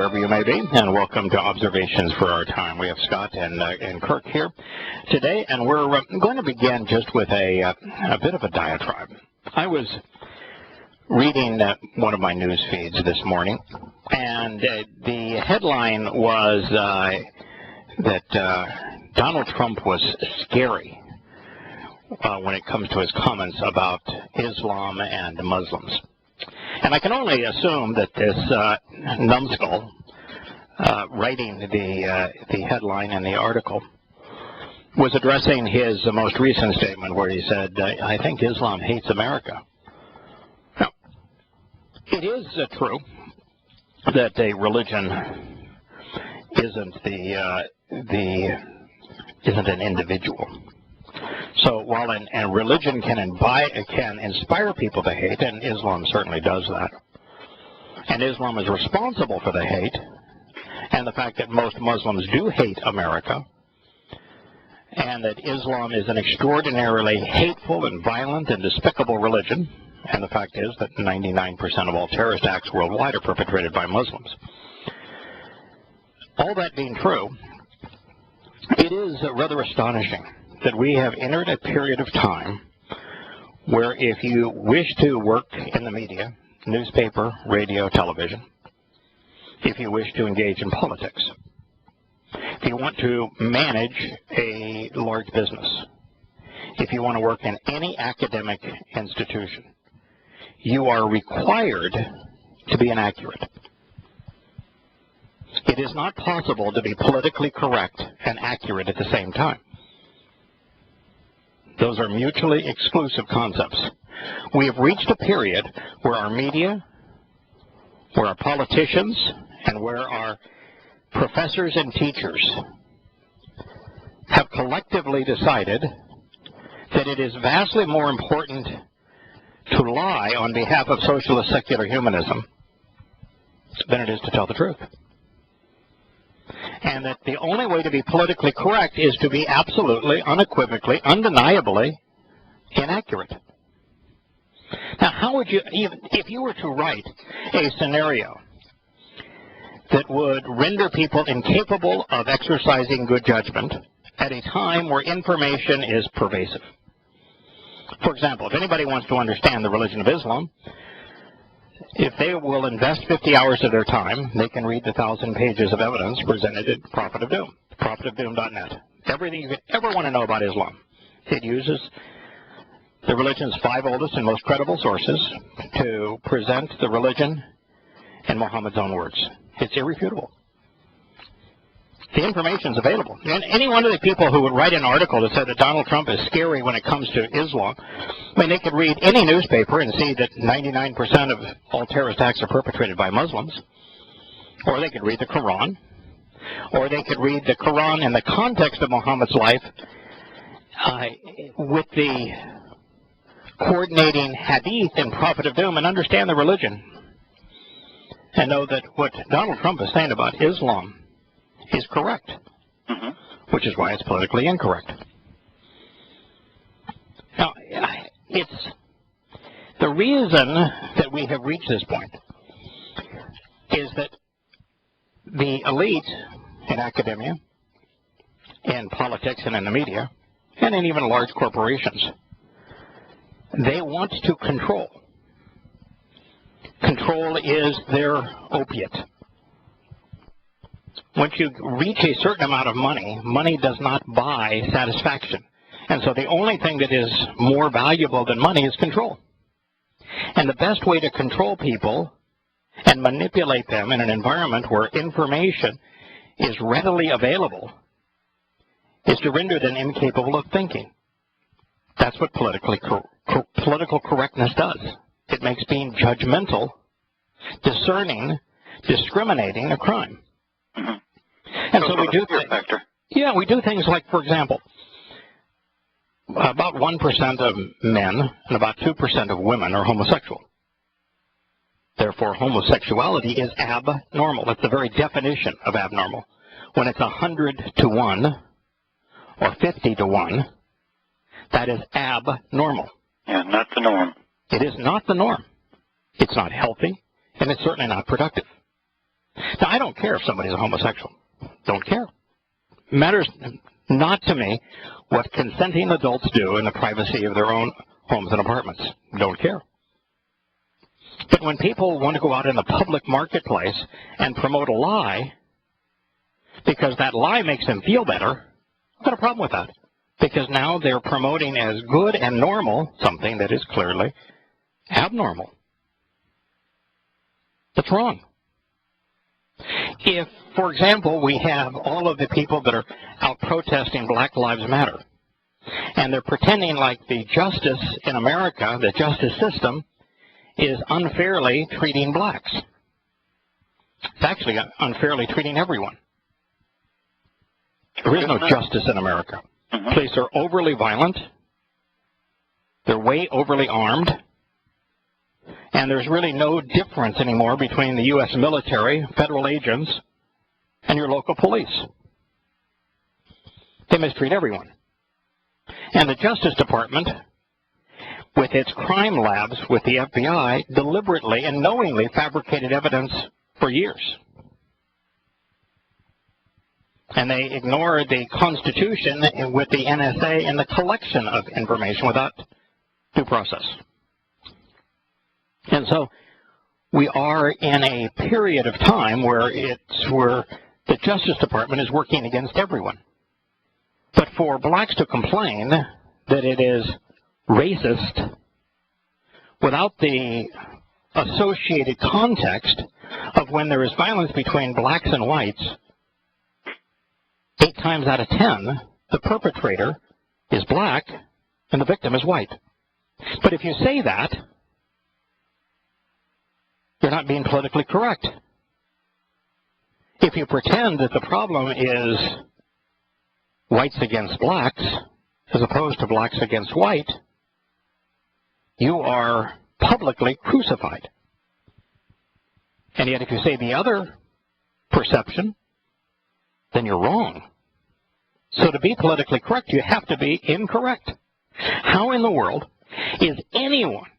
wherever you may be, and welcome to Observations for Our Time. We have Scott and Kirk here today, and we're going to begin just with a bit of a diatribe. I was reading one of my news feeds this morning, and the headline was that Donald Trump was scary when it comes to his comments about Islam and Muslims. And I can only assume that this numbskull writing the headline and the article was addressing his most recent statement where he said, I think Islam hates America. Now, it is true that a religion isn't isn't an individual. So while a religion can inspire people to hate, and Islam certainly does that, and Islam is responsible for the hate, and the fact that most Muslims do hate America, and that Islam is an extraordinarily hateful and violent and despicable religion, and the fact is that 99% of all terrorist acts worldwide are perpetrated by Muslims. All that being true, it is rather astonishing that we have entered a period of time where if you wish to work in the media, newspaper, radio, television, if you wish to engage in politics, if you want to manage a large business, if you want to work in any academic institution, you are required to be inaccurate. It is not possible to be politically correct and accurate at the same time. Those are mutually exclusive concepts. We have reached a period where our media, where our politicians, and where our professors and teachers have collectively decided that it is vastly more important to lie on behalf of socialist secular humanism than it is to tell the truth. And that the only way to be politically correct is to be absolutely, unequivocally, undeniably inaccurate. Now, how would you, if you were to write a scenario that would render people incapable of exercising good judgment at a time where information is pervasive? For example, if anybody wants to understand the religion of Islam, if they will invest 50 hours of their time, they can read the 1,000 pages of evidence presented at Prophet of Doom, prophetofdoom.net. Everything you could ever want to know about Islam. It uses the religion's 5 oldest and most credible sources to present the religion in Muhammad's own words. It's irrefutable. The information is available. And any one of the people who would write an article that said that Donald Trump is scary when it comes to Islam, I mean, they could read any newspaper and see that 99% of all terrorist acts are perpetrated by Muslims. Or they could read the Quran. Or they could read the Quran in the context of Muhammad's life with the coordinating hadith and Prophet of Doom and understand the religion. And know that what Donald Trump is saying about Islam is correct, which is why it's politically incorrect. Now, it's the reason that we have reached this point is that the elite in academia, in politics, and in the media, and in even large corporations, they want to control. Control is their opiate. Once you reach a certain amount of money, money does not buy satisfaction. And so the only thing that is more valuable than money is control. And the best way to control people and manipulate them in an environment where information is readily available is to render them incapable of thinking. That's what political correctness does. It makes being judgmental, discerning, discriminating a crime. And so we do we do things like, for example, about 1% of men and about 2% of women are homosexual. Therefore, homosexuality is abnormal. It's the very definition of abnormal. When it's 100 to 1 or 50 to 1, that is abnormal. Yeah, not the norm. It is not the norm. It's not healthy, and it's certainly not productive. Now, I don't care if somebody's a homosexual. Don't care. Matters not to me what consenting adults do in the privacy of their own homes and apartments. Don't care. But when people want to go out in the public marketplace and promote a lie because that lie makes them feel better, I've got a problem with that. Because now they're promoting as good and normal something that is clearly abnormal. That's wrong. If, for example, we have all of the people that are out protesting Black Lives Matter, and they're pretending like the justice in America, the justice system, is unfairly treating blacks. It's actually unfairly treating everyone. There is no justice in America. Police are overly violent. They're way overly armed. And there's really no difference anymore between the U.S. military, federal agents, and your local police. They mistreat everyone. And the Justice Department, with its crime labs with the FBI, deliberately and knowingly fabricated evidence for years. And they ignore the Constitution with the NSA and the collection of information without due process. And so we are in a period of time where the Justice Department is working against everyone. But for blacks to complain that it is racist without the associated context of when there is violence between blacks and whites, 8 times out of 10, the perpetrator is black and the victim is white. But if you say that, you're not being politically correct. If you pretend that the problem is whites against blacks as opposed to blacks against white, you are publicly crucified. And yet if you say the other perception, then you're wrong. So to be politically correct, you have to be incorrect. How in the world is anyone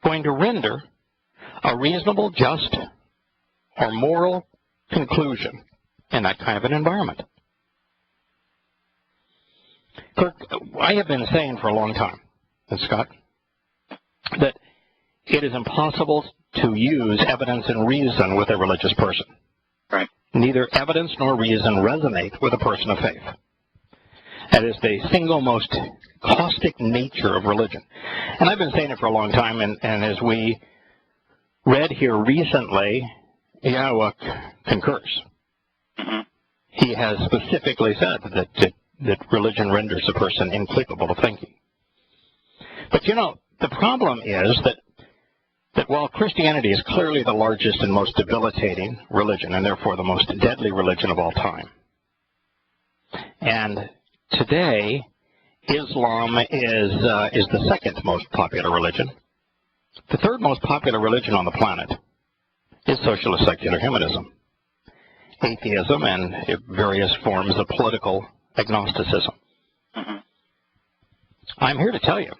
going to render a reasonable, just, or moral conclusion in that kind of an environment? Kirk, I have been saying for a long time, and Scott, that it is impossible to use evidence and reason with a religious person. Right. Neither evidence nor reason resonate with a person of faith. That is the single most caustic nature of religion. And I've been saying it for a long time, and as we read here recently, Yahowah concurs. Mm-hmm. He has specifically said that religion renders a person incapable of thinking. But you know, the problem is that while Christianity is clearly the largest and most debilitating religion, and therefore the most deadly religion of all time, and today Islam is the second most popular religion, the third most popular religion on the planet is socialist secular humanism, atheism, and various forms of political agnosticism. Mm-hmm. I'm here to tell you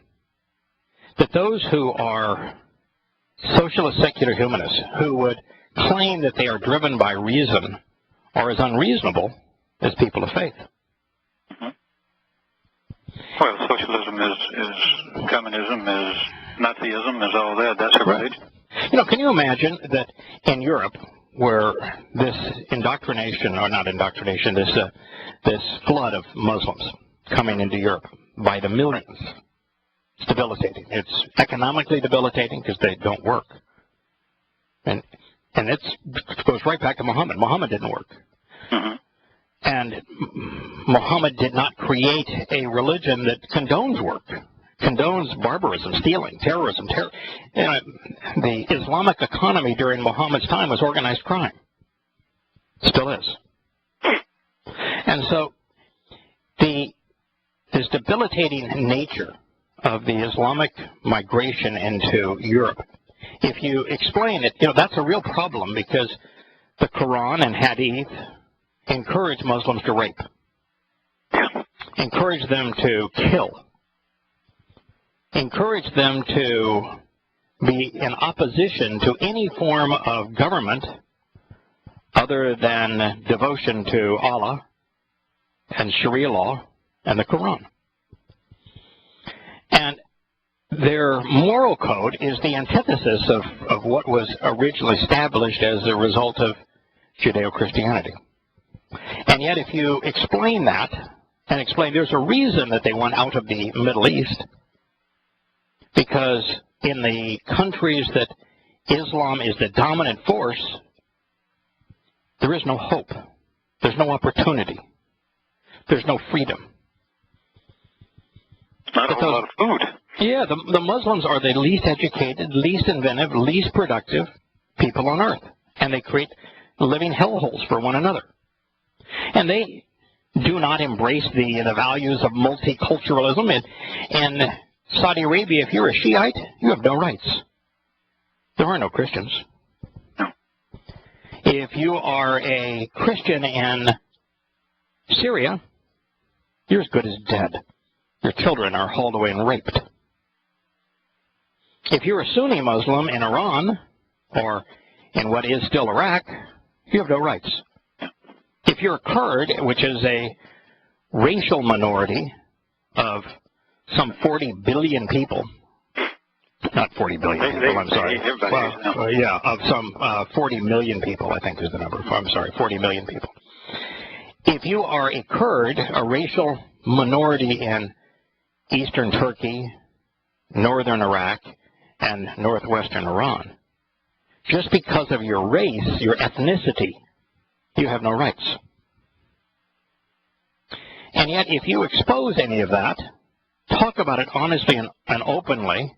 that those who are socialist secular humanists, who would claim that they are driven by reason, are as unreasonable as people of faith. Mm-hmm. Well, socialism is communism, is Nazism, is all that. That's right. You know, can you imagine that in Europe, where this indoctrination, or not indoctrination, this flood of Muslims coming into Europe by the millions, it's debilitating. It's economically debilitating because they don't work. And it goes right back to Muhammad. Muhammad didn't work. Mm-hmm. And Muhammad did not create a religion that condones work, condones barbarism, stealing, terrorism. The Islamic economy during Muhammad's time was organized crime. Still is. And so this debilitating nature of the Islamic migration into Europe, if you explain it, that's a real problem because the Quran and Hadith encourage Muslims to rape, encourage them to kill, encourage them to be in opposition to any form of government other than devotion to Allah and Sharia law and the Quran. And their moral code is the antithesis of what was originally established as a result of Judeo-Christianity. And yet if you explain that, and explain there's a reason that they went out of the Middle East, because in the countries that Islam is the dominant force, there is no hope. There's no opportunity. There's no freedom. Not a whole lot of food. Yeah, the Muslims are the least educated, least inventive, least productive people on earth. And they create living hellholes for one another. And they do not embrace the values of multiculturalism. In Saudi Arabia, if you're a Shiite, you have no rights. There are no Christians. No. If you are a Christian in Syria, you're as good as dead. Your children are hauled away and raped. If you're a Sunni Muslim in Iran, or in what is still Iraq, you have no rights. If you're a Kurd, which is a racial minority of some 40 billion people, not 40 billion people, I'm sorry. Of some 40 million people, I think is the number. I'm sorry, 40 million people. If you are a Kurd, a racial minority in eastern Turkey, northern Iraq, and northwestern Iran, just because of your race, your ethnicity, you have no rights. And yet, if you expose any of that, talk about it honestly and openly,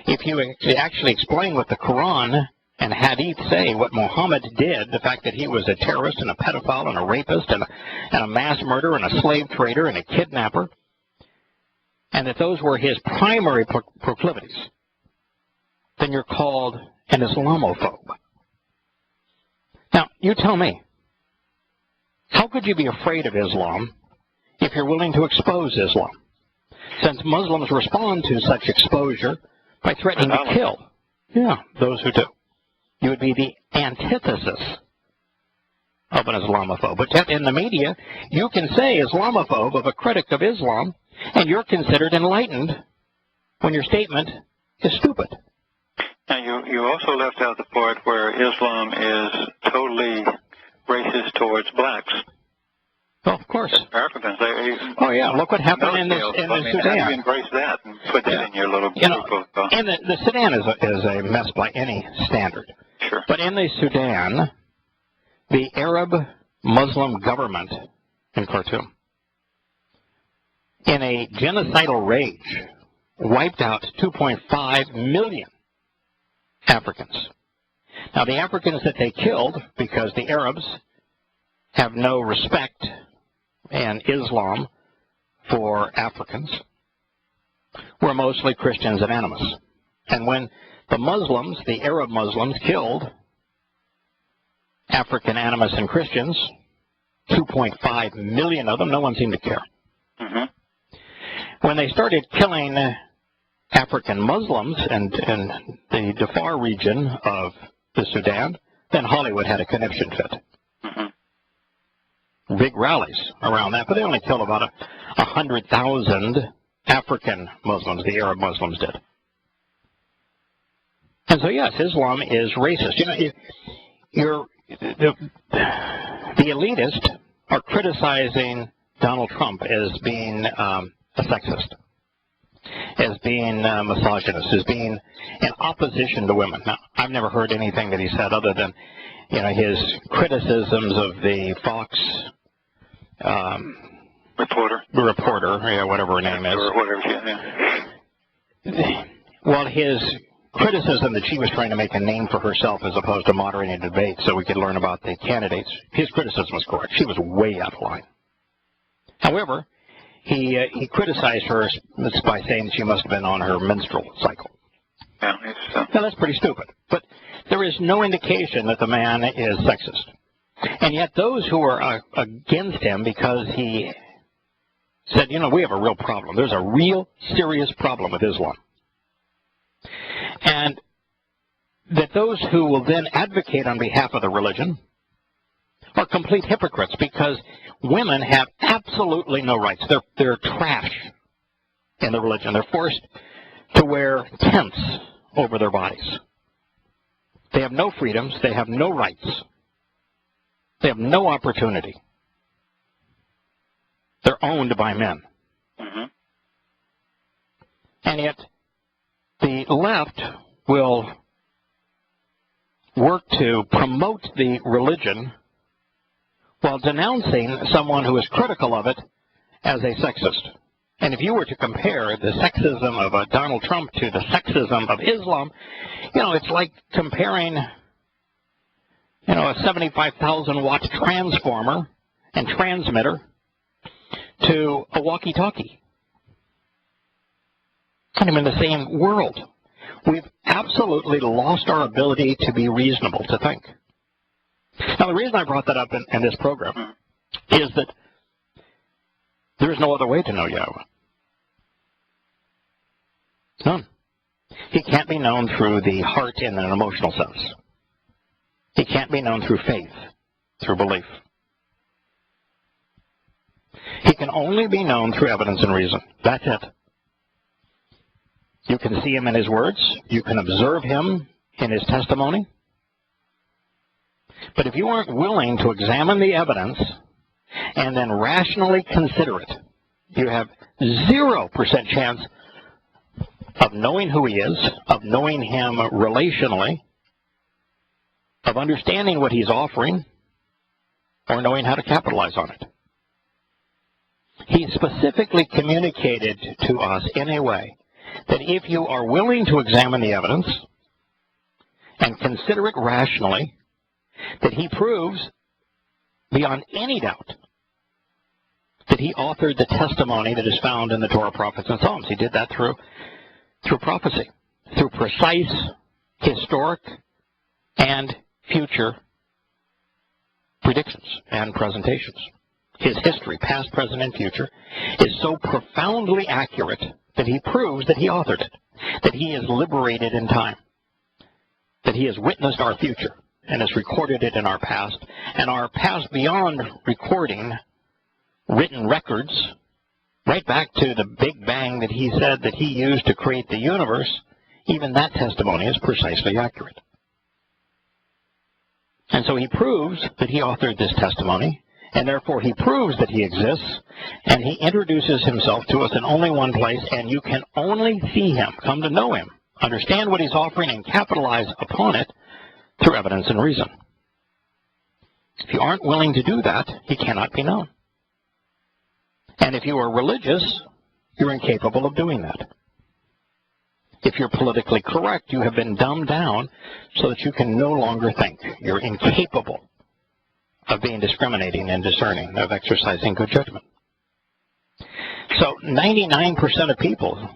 if you actually explain what the Quran and Hadith say, what Muhammad did, the fact that he was a terrorist and a pedophile and a rapist and a mass murderer and a slave trader and a kidnapper, and that those were his primary proclivities, then you're called an Islamophobe. Now, you tell me, how could you be afraid of Islam if you're willing to expose Islam? Since Muslims respond to such exposure by threatening to kill, those who do. You would be the antithesis of an Islamophobe. But yet in the media, you can say Islamophobe of a critic of Islam, and you're considered enlightened when your statement is stupid. Now, you also left out the part where Islam is totally racist towards blacks. Oh, of course. Africans. Look what happened in the Sudan. How do you embrace that and put that in your little group of... And the Sudan is a mess by any standard. Sure. But in the Sudan, the Arab Muslim government in Khartoum, in a genocidal rage, wiped out 2.5 million Africans. Now, the Africans that they killed, because the Arabs have no respect in Islam for Africans, were mostly Christians and animists. And when the Muslims, the Arab Muslims, killed African animists and Christians, 2.5 million of them, no one seemed to care. Mm-hmm. When they started killing African Muslims and the Darfur region of the Sudan, then Hollywood had a conniption fit. Mm-hmm. Big rallies around that, but they only killed about 100,000 African Muslims, the Arab Muslims did. And so, yes, Islam is racist. The elitists are criticizing Donald Trump as being a sexist, as being misogynist, as being in opposition to women. Now, I've never heard anything that he said other than, his criticisms of the Fox reporter, whatever her name is. Or whatever, Well, his criticism that she was trying to make a name for herself as opposed to moderating a debate so we could learn about the candidates, his criticism was correct. She was way out of line. However, he criticized her by saying she must have been on her menstrual cycle. Yeah, Now, that's pretty stupid. But there is no indication that the man is sexist. And yet those who are against him because he said, we have a real problem. There's a real serious problem with Islam. And that those who will then advocate on behalf of the religion are complete hypocrites because women have absolutely no rights. They're trash in the religion. They're forced to wear tents over their bodies. They have no freedoms. They have no rights. They have no opportunity. They're owned by men. Mm-hmm. And yet, the left will work to promote the religion while denouncing someone who is critical of it as a sexist. And if you were to compare the sexism of Donald Trump to the sexism of Islam, it's like comparing, a 75,000-watt transformer and transmitter to a walkie-talkie. Kind of in the same world. We've absolutely lost our ability to be reasonable, to think. Now, the reason I brought that up in this program is that there is no other way to know Yahowah. None. He can't be known through the heart in an emotional sense. He can't be known through faith, through belief. He can only be known through evidence and reason. That's it. You can see him in his words. You can observe him in his testimony. But if you aren't willing to examine the evidence and then rationally consider it, you have 0% chance of knowing who he is, of knowing him relationally, of understanding what he's offering, or knowing how to capitalize on it. He specifically communicated to us in a way that if you are willing to examine the evidence and consider it rationally, that he proves beyond any doubt that he authored the testimony that is found in the Torah, prophets, and Psalms. He did that through prophecy, through precise, historic, and future predictions and presentations. His history, past, present, and future, is so profoundly accurate that he proves that he authored it, that he is liberated in time, that he has witnessed our future and has recorded it in our past, and our past beyond recording written records, right back to the Big Bang that he said that he used to create the universe. Even that testimony is precisely accurate. And so he proves that he authored this testimony, and therefore he proves that he exists, and he introduces himself to us in only one place, and you can only see him, come to know him, understand what he's offering, and capitalize upon it through evidence and reason. If you aren't willing to do that, he cannot be known. And if you are religious, you're incapable of doing that. If you're politically correct, you have been dumbed down so that you can no longer think. You're incapable of being discriminating and discerning, of exercising good judgment. So 99% of people,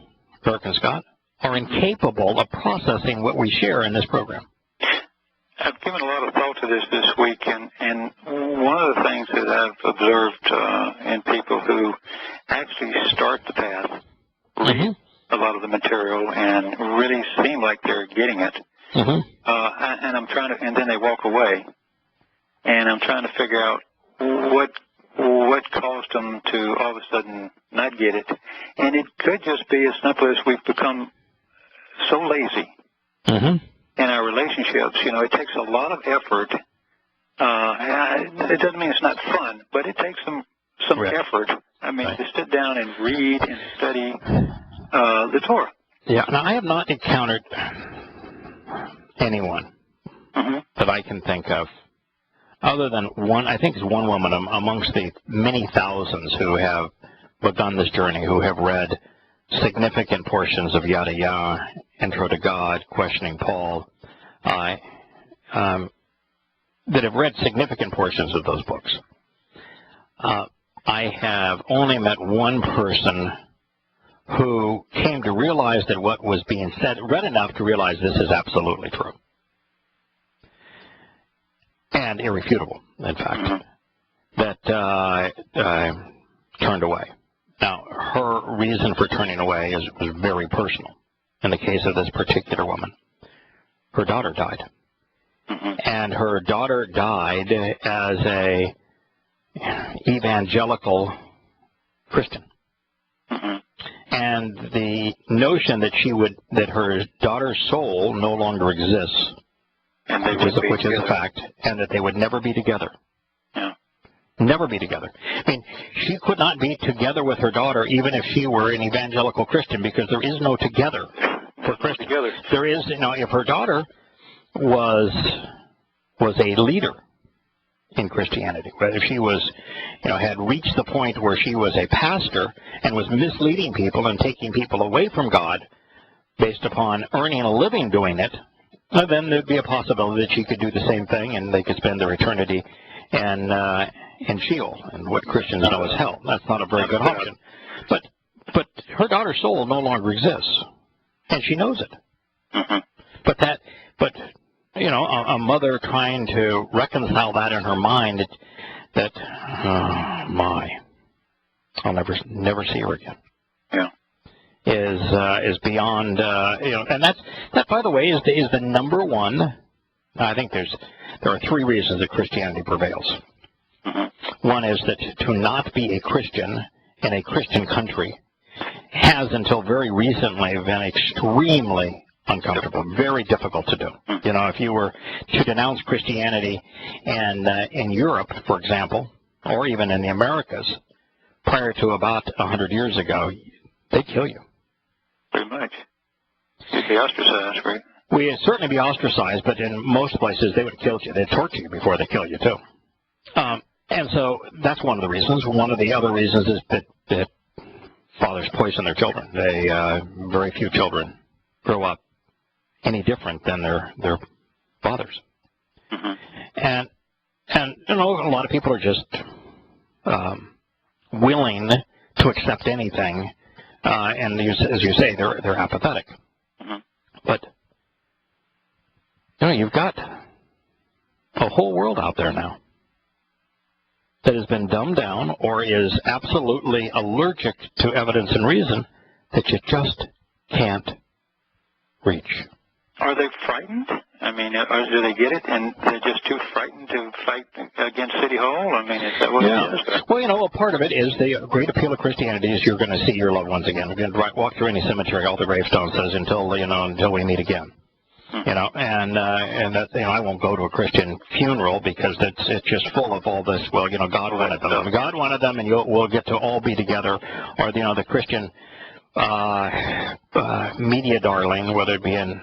Kirk and Scott, are incapable of processing what we share in this program. I've given a lot of thought to this week, and one of the things that I've observed in people who actually start the path, read a lot of the material, and really seem like they're getting it, and I'm trying to, and then they walk away, and I'm trying to figure out what caused them to all of a sudden not get it, and it could just be as simple as we've become so lazy. In our relationships, it takes a lot of effort. It doesn't mean it's not fun, but it takes some effort. I mean, to sit down and read and study the Torah. Yeah. Now, I have not encountered anyone that I can think of, other than one. I think it's one woman amongst the many thousands who have begun this journey, who have read significant portions of Yada Yah, Intro to God, Questioning Paul, that have read significant portions of those books. I have only met one person who came to realize that what was being said, read enough to realize this is absolutely true. And irrefutable, in fact, that turned away. Now, her reason for turning away was very personal. In the case of this particular woman, her daughter died. and her daughter died as a evangelical Christian. And the notion that her daughter's soul no longer exists, which is a fact, and that they would never be together. Yeah. Never be together. I mean, she could not be together with her daughter even if she were an evangelical Christian, because there is no together for Christians. There is, if her daughter was a leader in Christianity, whether she was, had reached the point where she was a pastor and was misleading people and taking people away from God based upon earning a living doing it, then there'd be a possibility that she could do the same thing and they could spend their eternity in Sheol, and what Christians know as hell. That's not a very good option. But her daughter's soul no longer exists, and she knows it. But a mother trying to reconcile that in her mind, that I'll never see her again. Yeah. Is beyond and that by the way is the number one. I think there are three reasons that Christianity prevails. One is that to not be a Christian in a Christian country has until very recently been extremely uncomfortable, very difficult to do. If you were to denounce Christianity in Europe, for example, or even in the Americas, prior to about 100 years ago, they'd kill you. Pretty much. You'd be ostracized, right? We'd certainly be ostracized, but in most places they would kill you. They'd torture you before they kill you, too. And so that's one of the reasons. One of the other reasons is that fathers poison their children. Very few children grow up any different than their fathers. And a lot of people are just willing to accept anything, and as you say, they're apathetic. But you've got a whole world out there now that has been dumbed down or is absolutely allergic to evidence and reason that you just can't reach. Are they frightened? I mean, do they get it and they're just too frightened to fight against City Hall? I mean, is that what it is? Well, a part of it is the great appeal of Christianity is you're going to see your loved ones again. You're going to walk through any cemetery, all the gravestones says until we meet again. And that I won't go to a Christian funeral because it's just full of all this. Well, God wanted them. God wanted them, and we'll get to all be together. Or the Christian media darling, whether it be in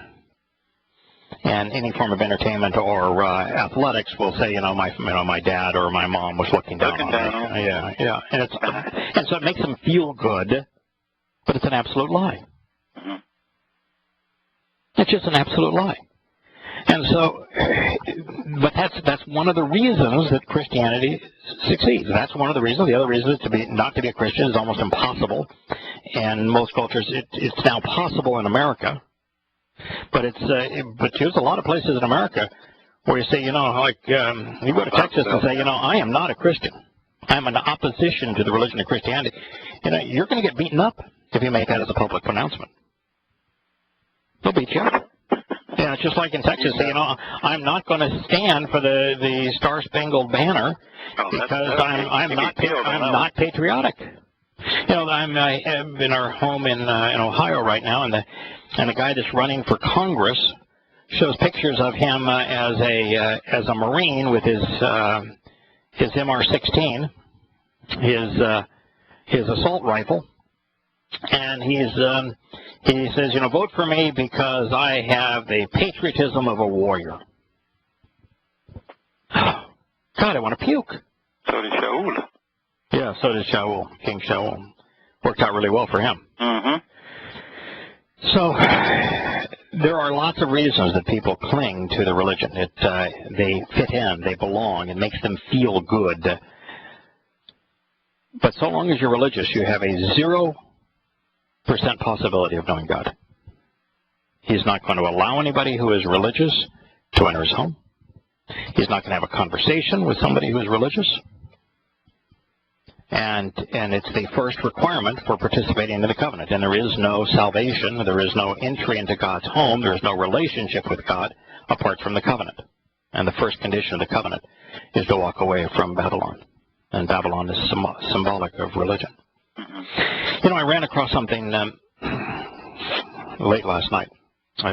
any form of entertainment or athletics, will say my dad or my mom was looking down on me. Yeah, and so it makes them feel good, but it's an absolute lie. It's just an absolute lie. And so, but that's one of the reasons that Christianity succeeds. That's one of the reasons. The other reason is not to be a Christian is almost impossible. And most cultures, it's now possible in America. But there's a lot of places in America where you say, you go to Texas and say, I am not a Christian. I'm in opposition to the religion of Christianity. You're going to get beaten up if you make that as a public pronouncement. They'll beat you up. Yeah, it's just like in Texas. I'm not going to stand for the Star Spangled Banner because I'm not patriotic. I'm in our home in Ohio right now, and the guy that's running for Congress shows pictures of him as a Marine with his MR-16, his assault rifle, and he says, vote for me because I have the patriotism of a warrior. God, I want to puke. So did Shaul. Yeah, so did Shaul, King Shaul. Worked out really well for him. So there are lots of reasons that people cling to the religion. They fit in, they belong, it makes them feel good. But so long as you're religious, you have a 0% possibility of knowing God. He's not going to allow anybody who is religious to enter his home. He's not going to have a conversation with somebody who is religious. And it's the first requirement for participating in the covenant. And there is no salvation, there is no entry into God's home, there is no relationship with God apart from the covenant. And the first condition of the covenant is to walk away from Babylon. And Babylon is symbolic of religion. You know, I ran across something late last night. I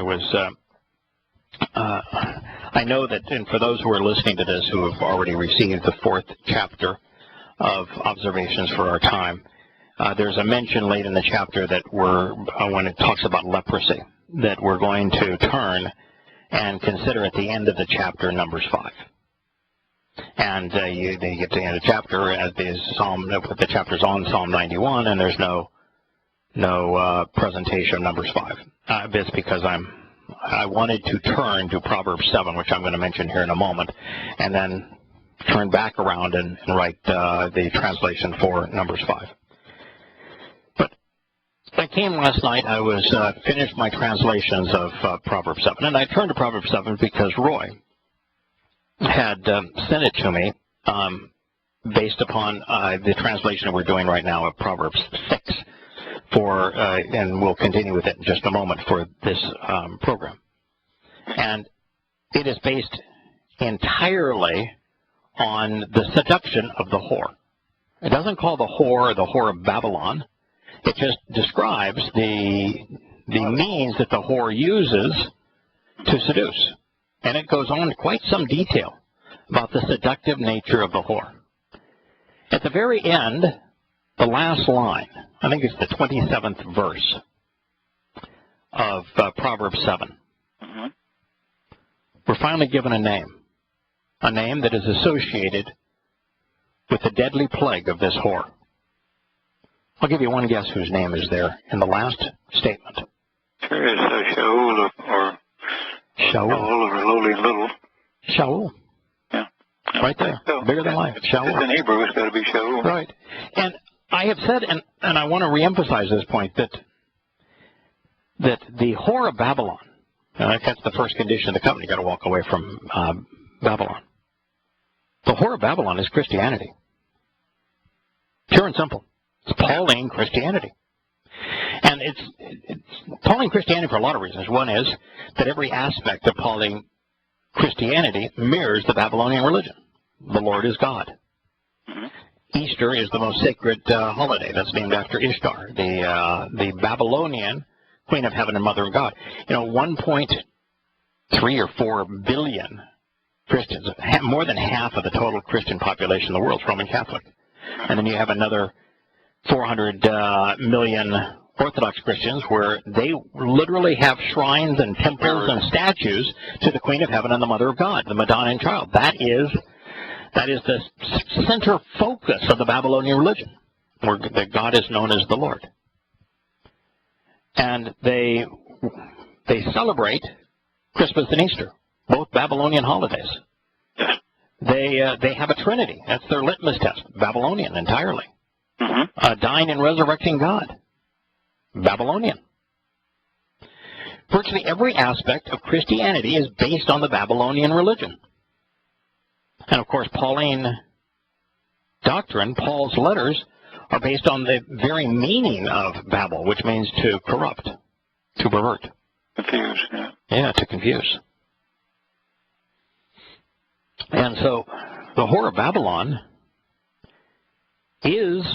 know that, and for those who are listening to this who have already received the 4th chapter of Observations for Our Time, there's a mention late in the chapter that when it talks about leprosy, that we're going to turn and consider at the end of the chapter Numbers 5. And they get to the end of the chapter, as the chapter's on Psalm 91, and there's no presentation of Numbers 5. It's because I wanted to turn to Proverbs 7, which I'm going to mention here in a moment, and then turn back around and write the translation for Numbers 5. But I came last night, I was finished my translations of Proverbs 7, and I turned to Proverbs 7 because Roy had sent it to me based upon the translation that we're doing right now of Proverbs 6 and we'll continue with it in just a moment for this program. And it is based entirely on the seduction of the whore. It doesn't call the whore of Babylon. It just describes the means that the whore uses to seduce. And it goes on quite some detail about the seductive nature of the whore. At the very end, the last line, I think it's the 27th verse of Proverbs 7. We're finally given a name that is associated with the deadly plague of this whore. I'll give you one guess whose name is there in the last statement. Sure is Shaul or lowly little. Shaul. Yeah. Right there. So, bigger than life. Shaul. It's in Hebrew, it's got to be Shaul. Right. And I have said, and I want to reemphasize this point, that the whore of Babylon, that's the first condition of the covenant, you've got to walk away from Babylon. The whore of Babylon is Christianity. Pure and simple. It's Pauline Christianity. And it's Pauline Christianity for a lot of reasons. One is that every aspect of Pauline Christianity mirrors the Babylonian religion. The Lord is God. Easter is the most sacred holiday. That's named after Ishtar, the Babylonian Queen of Heaven and Mother of God. 1.3 or 4 billion Christians, more than half of the total Christian population in the world is Roman Catholic. And then you have another 400 million Orthodox Christians where they literally have shrines and temples and statues to the Queen of Heaven and the Mother of God, the Madonna child. That is the center focus of the Babylonian religion, where that God is known as the Lord. And they celebrate Christmas and Easter, both Babylonian holidays. They have a trinity. That's their litmus test, Babylonian entirely. Dying and resurrecting God, Babylonian. Virtually every aspect of Christianity is based on the Babylonian religion. And of course, Pauline doctrine, Paul's letters, are based on the very meaning of Babel, which means to corrupt, to pervert. Confuse, yeah. Yeah, to confuse. And so, the whore of Babylon is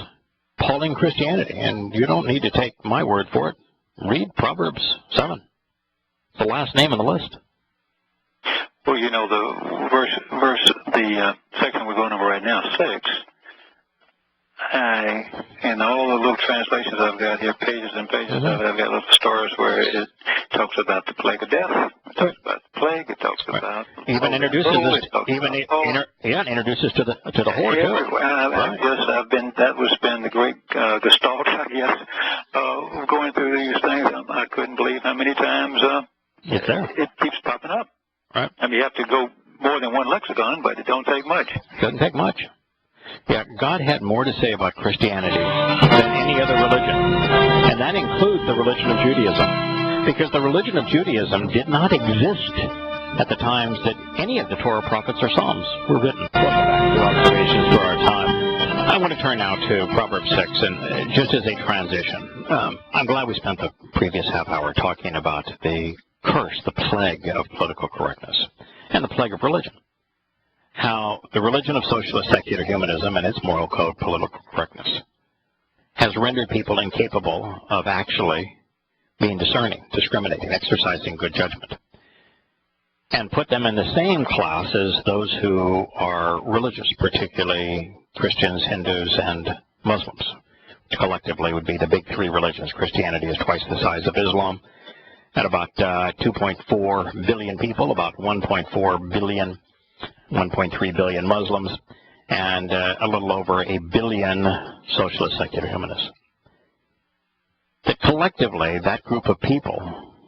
Pauline Christianity, and you don't need to take my word for it. Read Proverbs 7. It's the last name on the list. Well, the section we're going over right now, 6. In all the little translations I've got here, pages and pages of it, I've got little stars where it talks about the plague of death. It talks about the plague. It talks about even introduces introduces to the whore too. That was been the great gestalt, I guess, going through these things. I couldn't believe how many times it's there. It keeps popping up. Right. I mean, you have to go more than one lexicon, but it don't take much. Doesn't take much. Yeah, God had more to say about Christianity than any other religion. And that includes the religion of Judaism. Because the religion of Judaism did not exist at the times that any of the Torah, prophets, or Psalms were written. Welcome back to Observations for Our Time. I want to turn now to Proverbs 6, and just as a transition, I'm glad we spent the previous half hour talking about the curse, the plague of political correctness. and the plague of religion. How the religion of socialist secular humanism and its moral code, political correctness, has rendered people incapable of actually being discerning, discriminating, exercising good judgment, and put them in the same class as those who are religious, particularly Christians, Hindus, and Muslims, which collectively would be the big three religions. Christianity is twice the size of Islam, at about 2.4 billion people, about 1.4 billion, 1.3 billion Muslims, and a little over a billion socialist secular humanists. That collectively, that group of people,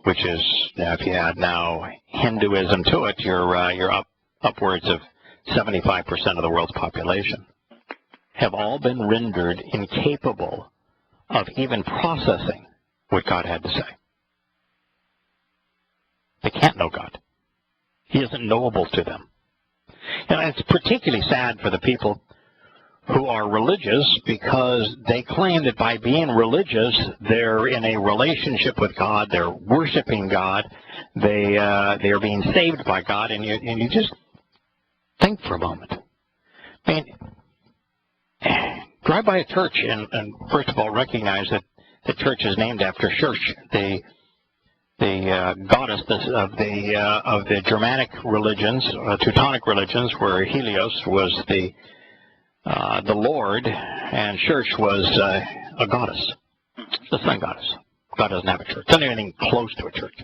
which is, if you add now Hinduism to it, you're upwards of 75% of the world's population, have all been rendered incapable of even processing what God had to say. They can't know God. He isn't knowable to them. And it's particularly sad for the people who are religious, because they claim that by being religious, they're in a relationship with God, they're worshiping God, they are being saved by God, and you just think for a moment. I mean, drive by a church and first of all recognize that the church is named after Church, the goddess of the Germanic religions, Teutonic religions, where Helios was the Lord, and Church was a goddess, the sun goddess. God doesn't have a church. Doesn't have anything close to a church.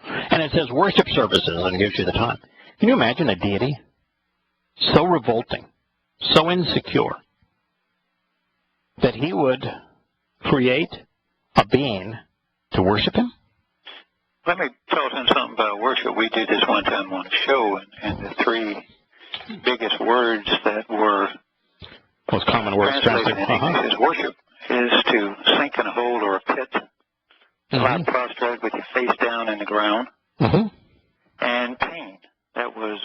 And it says worship services, and it gives you the time. Can you imagine a deity so revolting, so insecure, that he would create a being to worship him? Let me tell him something about worship. We did this one time on a show, and the three biggest words that were most common words translated in English is worship is to sink in a hole or a pit, lie prostrate with your face down in the ground, and pain. That was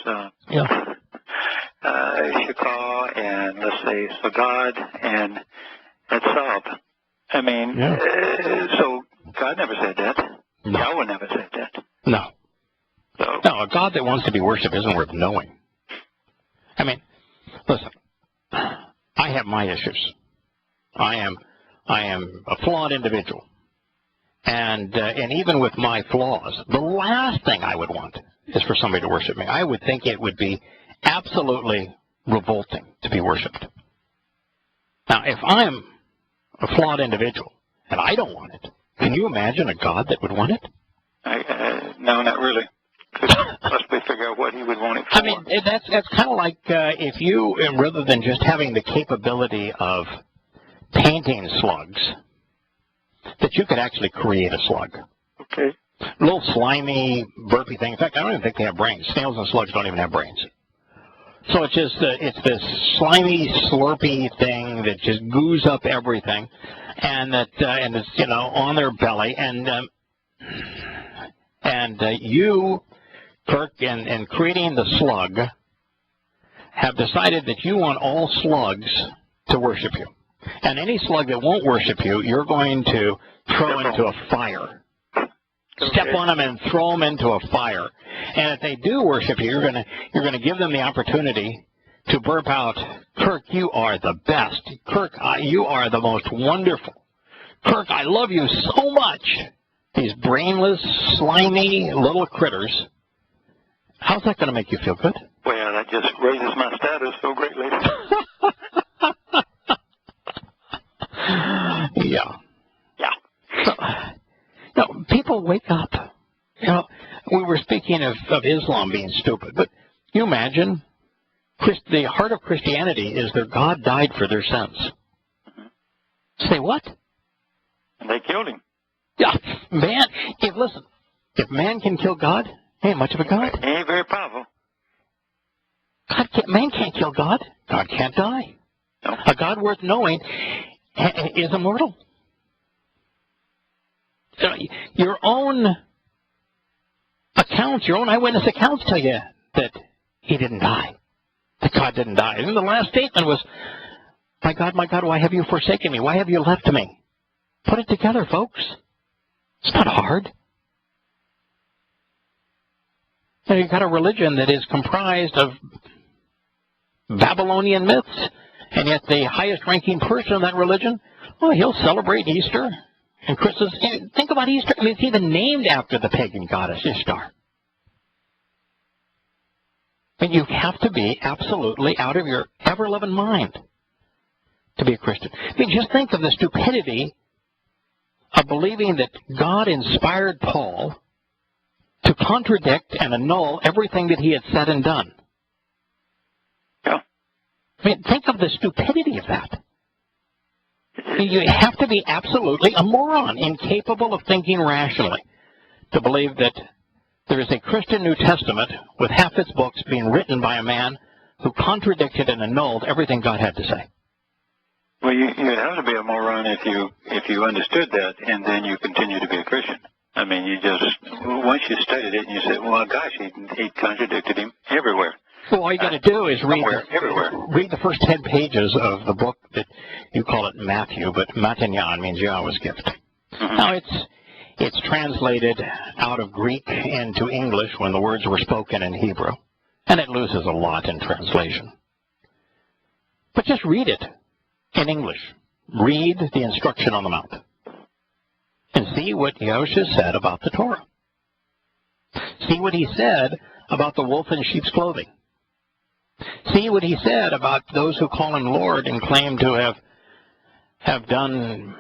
shikah, and let's say sagad, and etzab. I mean, so God never said that. No. Yahowah never said that. No. So. No, a God that wants to be worshipped isn't worth knowing. I mean, listen, I have my issues. I am a flawed individual. And even with my flaws, the last thing I would want is for somebody to worship me. I would think it would be absolutely revolting to be worshipped. Now, if I'm a flawed individual and I don't want it, can you imagine a God that would want it? No, not really. Unless we figure out what he would want it for. I mean, that's kind of like if you, rather than just having the capability of painting slugs, that you could actually create a slug. Okay. Little slimy, burpy thing. In fact, I don't even think they have brains. Snails and slugs don't even have brains. So it's just it's this slimy, slurpy thing that just goos up everything, and it's on their belly, and you, Kirk, in creating the slug, have decided that you want all slugs to worship you, and any slug that won't worship you, you're going to throw into a fire. Step on them and throw them into a fire. And if they do worship you, you're going to give them the opportunity to burp out, Kirk, you are the best. Kirk, you are the most wonderful. Kirk, I love you so much. These brainless, slimy little critters. How's that going to make you feel good? Well, that just raises my status so greatly. Yeah. So, people wake up. We were speaking of Islam being stupid, but you imagine the heart of Christianity is that God died for their sins. Say what? And they killed him. Yeah, man. If man can kill God, he ain't much of a God. He ain't very powerful. Man can't kill God. God can't die. No. A God worth knowing is immortal. Your own accounts, your own eyewitness accounts tell you that he didn't die, that God didn't die. And the last statement was, my God, why have you forsaken me? Why have you left me? Put it together, folks. It's not hard. And you've got a religion that is comprised of Babylonian myths, and yet the highest-ranking person in that religion, well, he'll celebrate Easter and Christmas. Think about Easter. I mean, it's even named after the pagan goddess Ishtar. And you have to be absolutely out of your ever-loving mind to be a Christian. I mean, just think of the stupidity of believing that God inspired Paul to contradict and annul everything that he had said and done. Yeah. I mean, think of the stupidity of that. You have to be absolutely a moron, incapable of thinking rationally, to believe that there is a Christian New Testament with half its books being written by a man who contradicted and annulled everything God had to say. Well, you have to be a moron if you understood that, and then you continue to be a Christian. I mean, you just, once you studied it and you said, well, gosh, he contradicted him everywhere. Well, all you got to do is read the first 10 pages of the book that you call it Matthew, but Matanyan means Yahweh's gift. Mm-hmm. Now, it's translated out of Greek into English when the words were spoken in Hebrew, and it loses a lot in translation. But just read it in English. Read the instruction on the Mount and see what Yahusha said about the Torah. See what he said about the wolf in sheep's clothing. See what he said about those who call him Lord and claim to have done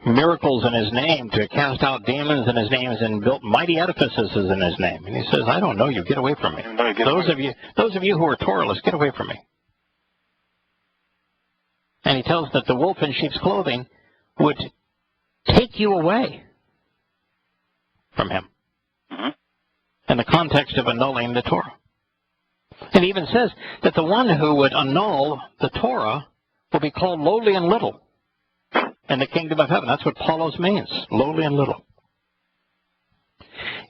miracles in his name, to cast out demons in his name, and built mighty edifices in his name. And he says, I don't know you. Get away from me. Those of you who are Torahless, get away from me. And he tells that the wolf in sheep's clothing would take you away from him. Mm-hmm. In the context of annulling the Torah. And he even says that the one who would annul the Torah will be called lowly and little in the kingdom of heaven. That's what Paulos means, lowly and little.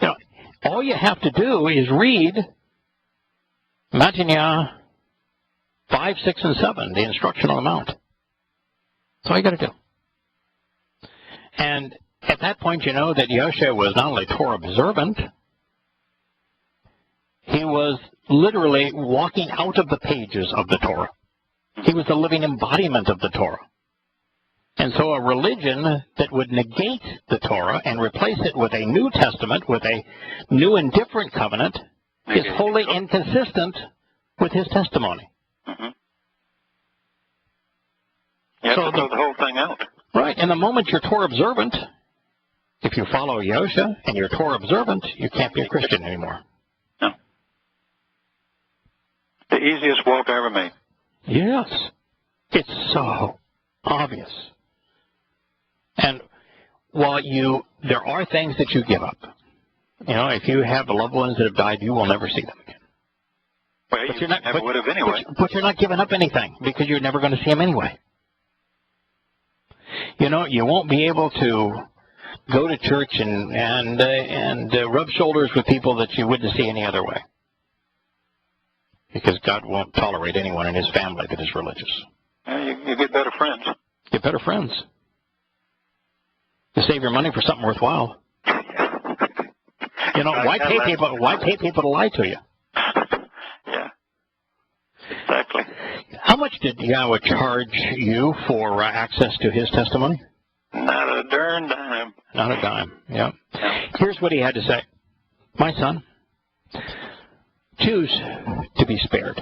You know, all you have to do is read Matanya 5, 6, and 7, the instruction on the Mount. That's all you got to do. And at that point, you know that Yahusha was not only Torah observant, he was literally walking out of the pages of the Torah. He was the living embodiment of the Torah. And so a religion that would negate the Torah and replace it with a New Testament, with a new and different covenant, is wholly inconsistent with his testimony. Mm-hmm. You have to throw the whole thing out. Right. And the moment you're Torah observant, if you follow Yahusha and you're Torah observant, you can't be a Christian anymore. No. The easiest walk I ever made. Yes. It's so obvious. And while there are things that you give up. You know, if you have loved ones that have died, you will never see them again. Well, but you never would have anyway. But you're not giving up anything because you're never going to see them anyway. You know, you won't be able to go to church and rub shoulders with people that you wouldn't see any other way. Because God won't tolerate anyone in his family that is religious. You get better friends. Get better friends. You save your money for something worthwhile. You know, why pay people to lie to you? Yeah. Exactly. How much did Yahweh charge you for access to his testimony? Not a darn dime. Not a dime, yeah. Here's what he had to say. My son, choose to be spared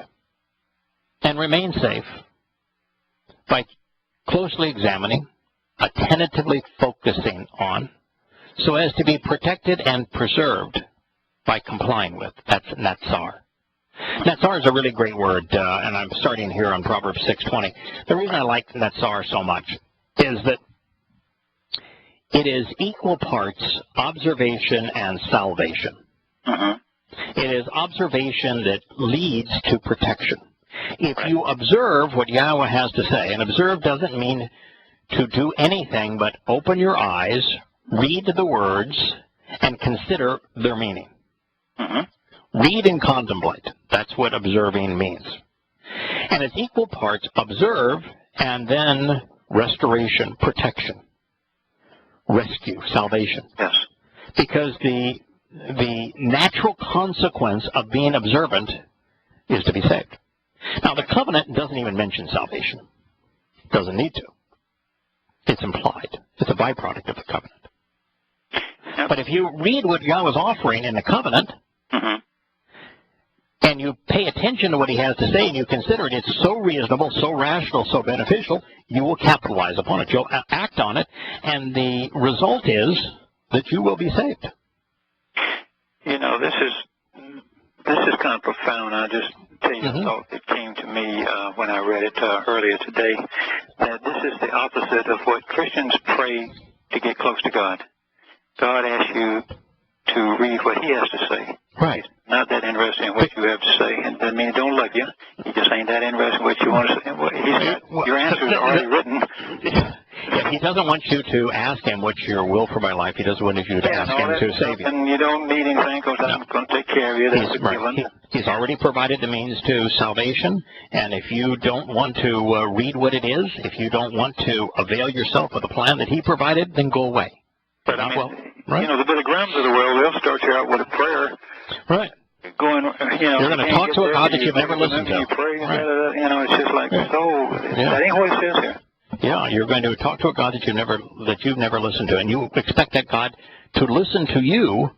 and remain safe by closely examining, attentively focusing on, so as to be protected and preserved by complying with. That's Natsar. Natsar is a really great word, and I'm starting here on Proverbs 6:20. The reason I like Natsar so much is that it is equal parts observation and salvation. Uh-huh. It is observation that leads to protection. If you observe what Yahweh has to say, and observe doesn't mean to do anything but open your eyes, read the words, and consider their meaning. Uh-huh. Read and contemplate. That's what observing means. And it's equal parts observe and then restoration, protection, rescue, salvation. Yes. Because the the natural consequence of being observant is to be saved. Now, the covenant doesn't even mention salvation. It doesn't need to. It's implied. It's a byproduct of the covenant. Yep. But if you read what Yahweh's offering in the covenant, and you pay attention to what he has to say, and you consider it, it's so reasonable, so rational, so beneficial, you will capitalize upon it. You'll act on it, and the result is that you will be saved. You know, this is kind of profound. I'll just tell you a thought that came to me when I read it earlier today, that this is the opposite of what Christians pray to get close to God. God asks you to read what he has to say. Right. He's not that interested in what you have to say. And that means he don't love you. He just ain't that interested in what you want to say. Your answers are already written. Yeah, he doesn't want you to ask him what's your will for my life. He doesn't want you to ask him to save you. And you don't need anything because I'm going to take care of you. That's He's already provided the means to salvation, and if you don't want to read what it is, if you don't want to avail yourself of the plan that he provided, then go away. But I mean, you know, the Billy Grahams of the world, they'll start you out with a prayer. Right. Going, you know, you're going to talk to a God that you've never listened to. You pray, you know, it's just like, that ain't what it says here. Yeah, you're going to talk to a God that you've never listened to, and you expect that God to listen to you,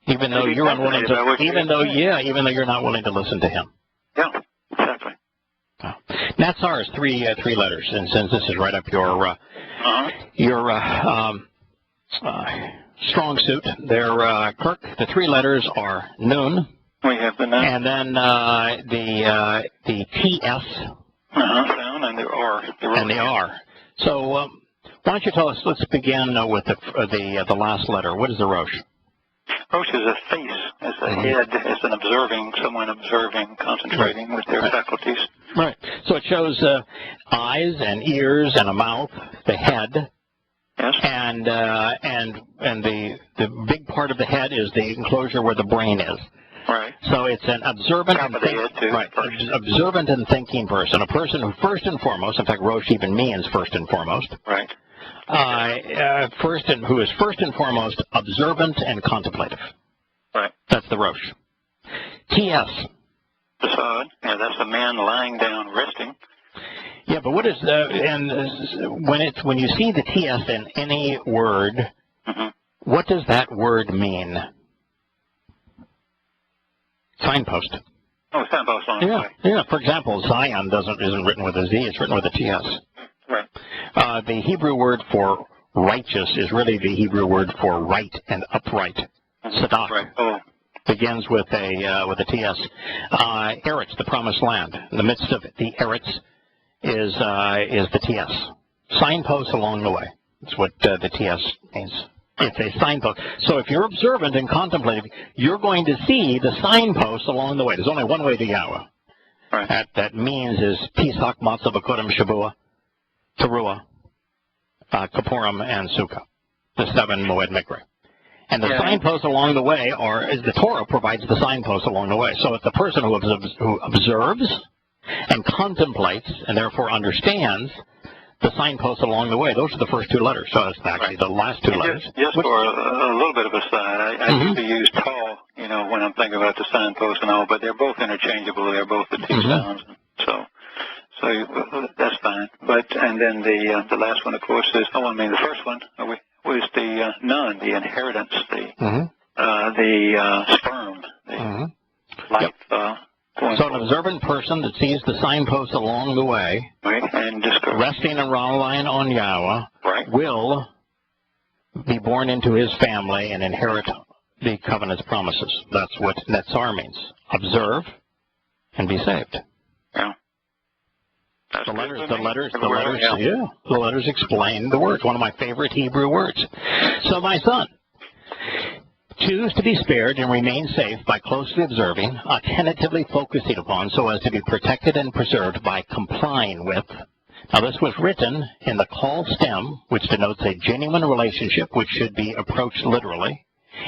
even though you're unwilling to, even though you're not willing to listen to him. Yeah, exactly. Natsar is three letters, and since this is right up your strong suit, Kirk, the three letters are Nun. We have the Nun. And then the TS. Sound, and the R. And the R. So why don't you tell us, let's begin with the last letter. What is the Rosh? Rosh is a face, as a head, as someone observing, concentrating with their faculties. Right. So it shows eyes and ears and a mouth, the head. Yes. And the big part of the head is the enclosure where the brain is. Right. So it's an observant observant and thinking person, a person who first and foremost, in fact, Rosh even means first and foremost. Right. Who is first and foremost observant and contemplative. Right. That's the Rosh. TS. Facade. Yeah, that's a man lying down, resting. Yeah, but what is when you see the TS in any word, what does that word mean? Signpost. Oh, signpost on the way. Yeah. For example, Zion isn't written with a Z; it's written with a TS. Right. The Hebrew word for righteous is really the Hebrew word for right and upright. Sadak. Right. Oh. Begins with a TS. Eretz, the promised land. In the midst of it, the Eretz is the TS. Signpost along the way. That's what the TS means. It's a signpost. So if you're observant and contemplative, you're going to see the signposts along the way. There's only one way to Yahowah. Right. That means is Pesach, Matzah, Bakurim, Shavua, Teruah, Kippurim, and Sukkah, the 7 Moed Mikra. And the signposts along the way the Torah provides the signposts along the way. So it's the person who observes and contemplates and therefore understands the signposts along the way. Those are the first two letters. So it's actually the last two letters. Just for a little bit of a side, I usually use tall, when I'm thinking about the signposts and all, but they're both interchangeable. They're both the two sounds. So that's fine. And then the last one, of course, is the first one was the Nun, the inheritance, the sperm, the life. So an observant person that sees the signposts along the way, and resting and relying on Yahowah, will be born into his family and inherit the covenant's promises. That's what Netzar means. Observe and be saved. Yeah. The letters explain the words. One of my favorite Hebrew words. So my son, choose to be spared and remain safe by closely observing, attentively focusing upon, so as to be protected and preserved by complying with. Now this was written in the call stem, which denotes a genuine relationship, which should be approached literally,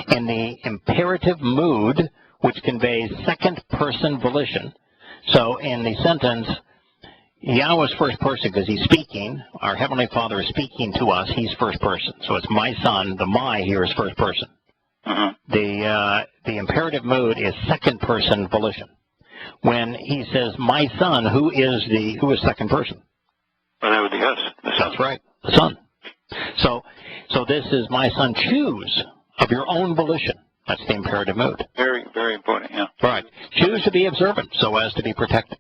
in the imperative mood, which conveys second-person volition. So in the sentence, Yahweh's first person, because he's speaking, our Heavenly Father is speaking to us, he's first person. So it's my son, the my here is first person. The imperative mood is second person volition. When he says, my son, who is second person? Well, that would be us. That's right, the son. So this is my son, choose of your own volition. That's the imperative mood. Very, very important, yeah. Right. Choose to be observant so as to be protected.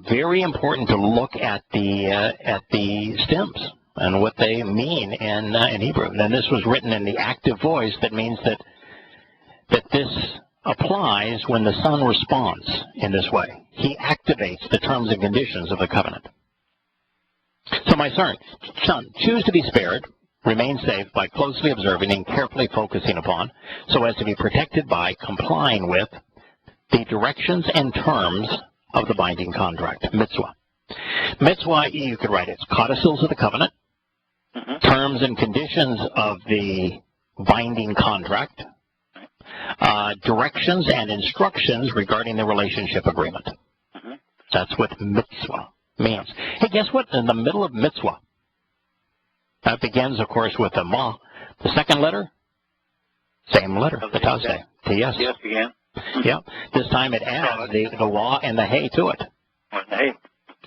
Very important to look at the stems and what they mean in Hebrew. And this was written in the active voice. That means that this applies when the son responds in this way. He activates the terms and conditions of the covenant. So my son, choose to be spared, remain safe by closely observing and carefully focusing upon, so as to be protected by complying with the directions and terms of the binding contract, mitzvah. Mitzvah, you could write it's codicils of the covenant, terms and conditions of the binding contract, directions and instructions regarding the relationship agreement. That's what mitzvah means. Hey, guess what? In the middle of mitzvah, that begins, of course, with the ma. The second letter, same letter, the tazde, T-S. Yes, began. Yeah. This time it adds the law and the hey to it. Hey.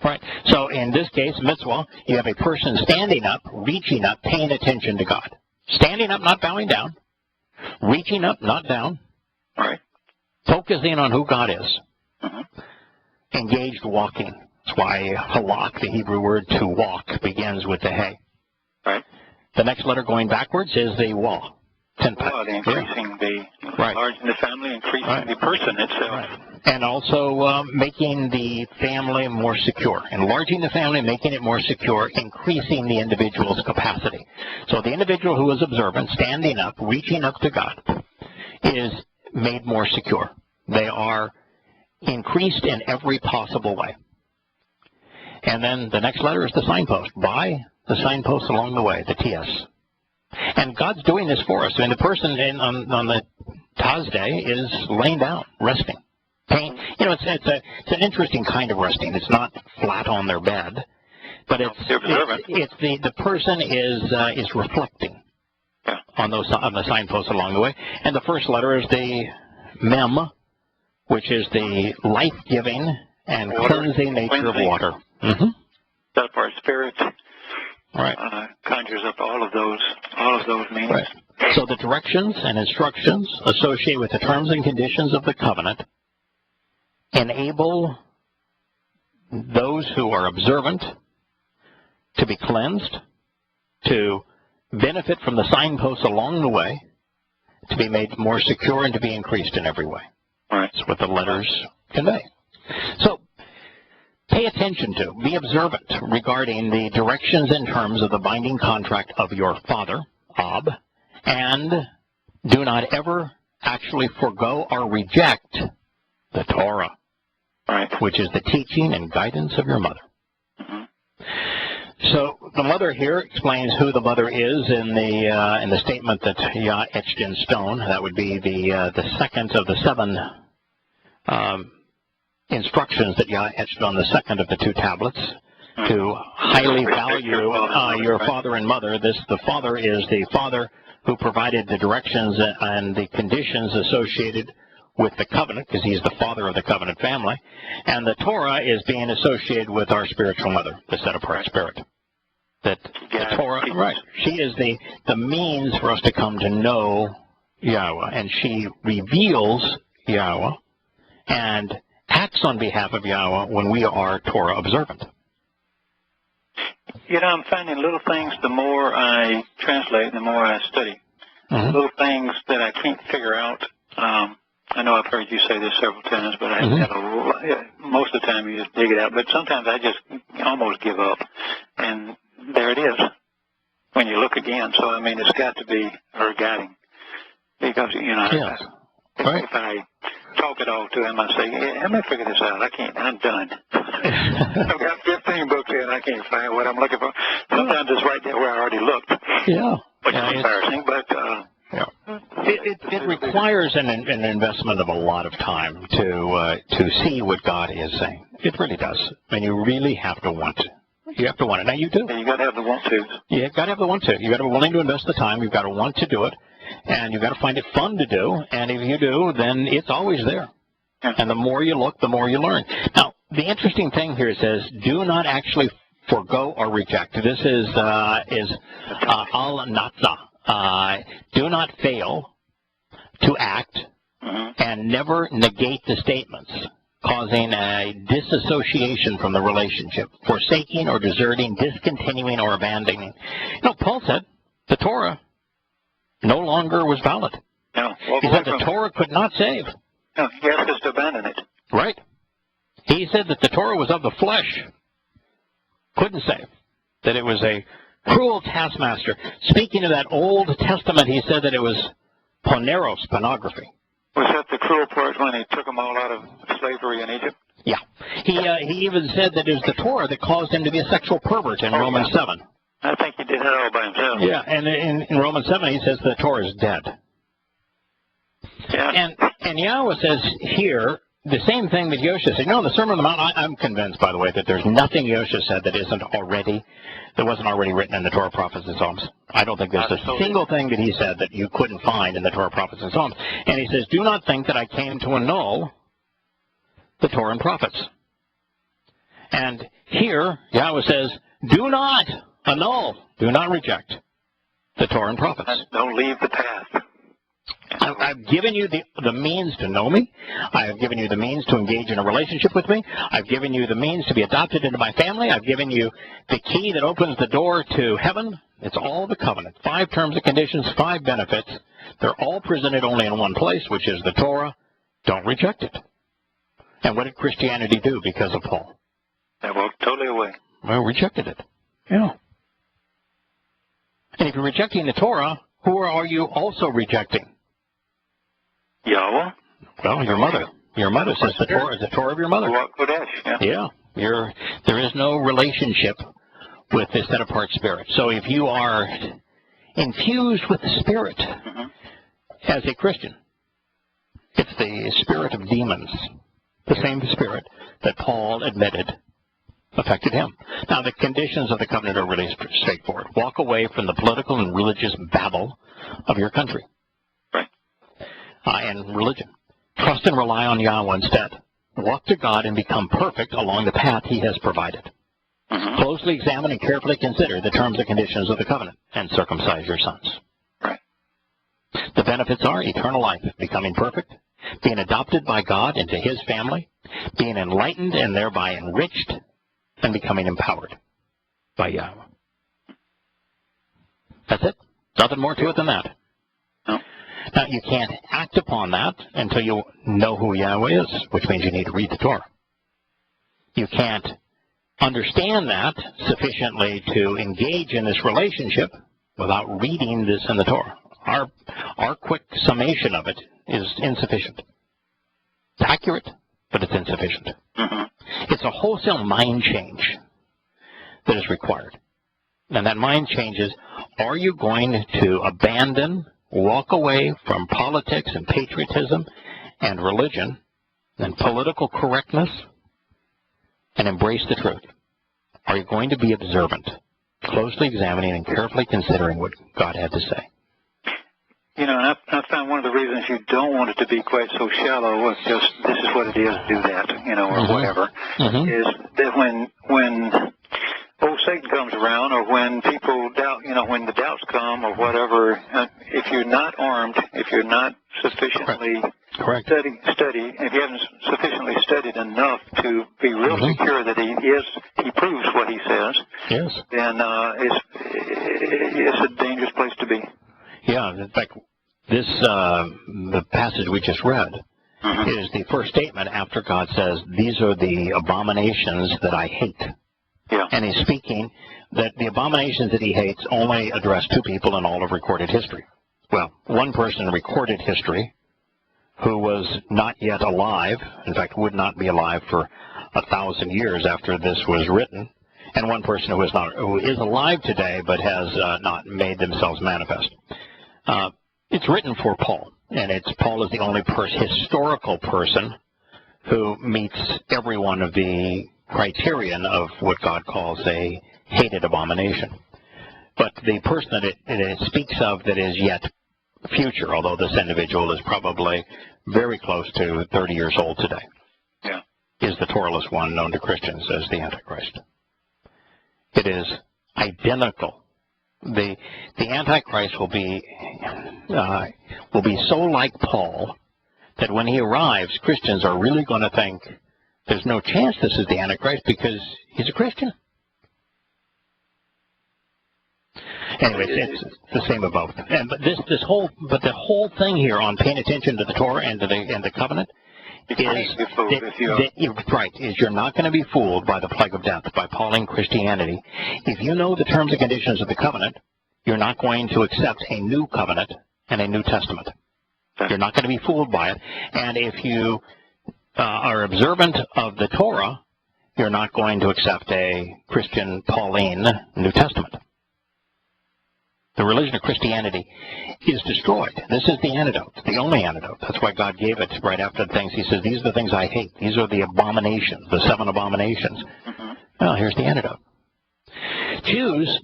Right. So in this case, mitzvah, you have a person standing up, reaching up, paying attention to God. Standing up, not bowing down. Reaching up, not down. Right. Focusing on who God is. Engaged walking. That's why halak, the Hebrew word to walk, begins with the hey. Right. The next letter going backwards is the wa. Well, increasing the enlarging the family, increasing the person itself. Right. And also making the family more secure. Enlarging the family, making it more secure, increasing the individual's capacity. So the individual who is observant, standing up, reaching up to God, is made more secure. They are increased in every possible way. And then the next letter is the signpost. By the signpost along the way, the TS. And God's doing this for us. I mean, the person on the Tazde is laying down, resting. Pain. You know, it's an interesting kind of resting. It's not flat on their bed, but it's the person is reflecting on the signposts along the way. And the first letter is the mem, which is the life-giving and cleansing nature of water. That part, spirit. Right. Conjures up all of those meanings. Right. So the directions and instructions associated with the terms and conditions of the covenant enable those who are observant to be cleansed, to benefit from the signposts along the way, to be made more secure and to be increased in every way. Right. That's what the letters convey. So pay attention to, be observant regarding the directions and terms of the binding contract of your father, Ab, and do not ever actually forego or reject the Torah, which is the teaching and guidance of your mother. So the mother here explains who the mother is in the statement that Yah etched in stone. That would be the second of the 7 instructions that Yah etched on the second of the 2 tablets to highly value your father and mother. The father is the father who provided the directions and the conditions associated with the covenant, because he's the father of the covenant family. And the Torah is being associated with our spiritual mother, the set-apart spirit. That the Torah, right, she is the means for us to come to know Yahowah, and she reveals Yahowah and acts on behalf of Yahowah when we are Torah observant. You know, I'm finding little things the more I translate, the more I study. Little things that I can't figure out. I know I've heard you say this several times, but I most of the time you just dig it out. But sometimes I just almost give up. And there it is when you look again. So, I mean, it's got to be her guiding. Because, you know, if I talk it all to him, I say, let me figure this out. I can't. I'm done. I've got 15 books here, and I can't find what I'm looking for. Sometimes it's right there where I already looked. Yeah. Which is embarrassing, but... It requires an investment of a lot of time to see what God is saying. It really does. I mean, you really have to want You have to want it. Now, you do. And you got to have the want to. You got to have the want to. You got to be willing to invest the time. You've got to want to do it, and you've got to find it fun to do. And if you do, then it's always there. Yeah. And the more you look, the more you learn. Now, the interesting thing here says, do not actually forego or reject. This is al-Natza. Do not fail to act and never negate the statements, causing a disassociation from the relationship, forsaking or deserting, discontinuing or abandoning. Paul said the Torah no longer was valid. No, he said the Torah could not save. No, he asked us to abandon it. Right. He said that the Torah was of the flesh, couldn't save, that it was a cruel taskmaster. Speaking of that Old Testament, he said that it was poneros, pornography. Was that the cruel part when he took them all out of slavery in Egypt? Yeah. He even said that it was the Torah that caused him to be a sexual pervert in Romans 7. I think he did that all by himself. Yeah, and in Romans 7 he says the Torah is dead. Yeah. And Yahowah says here the same thing that Yosha said. The Sermon on the Mount, I'm convinced, by the way, that there's nothing Yosha said that wasn't already written in the Torah, Prophets, and Psalms. I don't think there's a single thing that he said that you couldn't find in the Torah, Prophets, and Psalms. And he says, do not think that I came to annul the Torah and Prophets. And here, Yahowah says, do not annul, do not reject the Torah and Prophets. Don't leave the path. I've given you the means to know me. I have given you the means to engage in a relationship with me. I've given you the means to be adopted into my family. I've given you the key that opens the door to heaven. It's all the covenant. 5 terms and conditions, 5 benefits. They're all presented only in one place, which is the Torah. Don't reject it. And what did Christianity do because of Paul? They walked totally away. Well, rejected it. Yeah. And if you're rejecting the Torah, who are you also rejecting? Yahowah? Well, your mother. Your mother says the Torah is the Torah of your mother. Yeah. There is no relationship with this set-apart spirit. So if you are infused with the Spirit as a Christian, it's the spirit of demons, the same spirit that Paul admitted affected him. Now, the conditions of the covenant are really straightforward. Walk away from the political and religious babble of your country. And religion. Trust and rely on Yahowah instead. Walk to God and become perfect along the path he has provided. Closely examine and carefully consider the terms and conditions of the covenant and circumcise your sons. Right. The benefits are eternal life, becoming perfect, being adopted by God into his family, being enlightened and thereby enriched, and becoming empowered by Yahowah. That's it. Nothing more to it than that. No. Now, you can't act upon that until you know who Yahowah is, which means you need to read the Torah. You can't understand that sufficiently to engage in this relationship without reading this in the Torah. Our quick summation of it is insufficient. It's accurate, but it's insufficient. It's a wholesale mind change that is required. And that mind change is, are you going to abandon, walk away from politics and patriotism and religion and political correctness and embrace the truth? Are you going to be observant, closely examining and carefully considering what God had to say? And I found one of the reasons you don't want it to be quite so shallow, with just this is what it is, do that, or whatever, is that when old Satan comes around, or when people doubt, when the doubts come or whatever, if you're not armed, if you're not sufficiently study, if you haven't sufficiently studied enough to be real secure that he proves what he says, then it's a dangerous place to be. Yeah, in fact, the passage we just read is the first statement after God says, these are the abominations that I hate. Yeah. And he's speaking that the abominations that he hates only address 2 people in all of recorded history. Well, one person in recorded history who was not yet alive, in fact would not be alive for 1,000 years after this was written, and one person who is alive today but has not made themselves manifest. It's written for Paul, and Paul is the only historical person who meets every one of the criterion of what God calls a hated abomination. But the person that it speaks of that is yet future, although this individual is probably very close to 30 years old today, is the Torahless one known to Christians as the Antichrist. It is identical. The Antichrist will be so like Paul that when he arrives, Christians are really going to think there's no chance this is the Antichrist because he's a Christian. Anyway, it's the same of both. But the whole thing here on paying attention to the Torah and to the covenant is you're not going to be fooled by the plague of death, by Pauline Christianity. If you know the terms and conditions of the covenant, you're not going to accept a new covenant and a New Testament. You're not going to be fooled by it. And if you are observant of the Torah, you're not going to accept a Christian Pauline New Testament. The religion of Christianity is destroyed. This is the antidote, the only antidote. That's why God gave it right after the things. He says, these are the things I hate. These are the abominations, the 7 abominations. Well, here's the antidote. Choose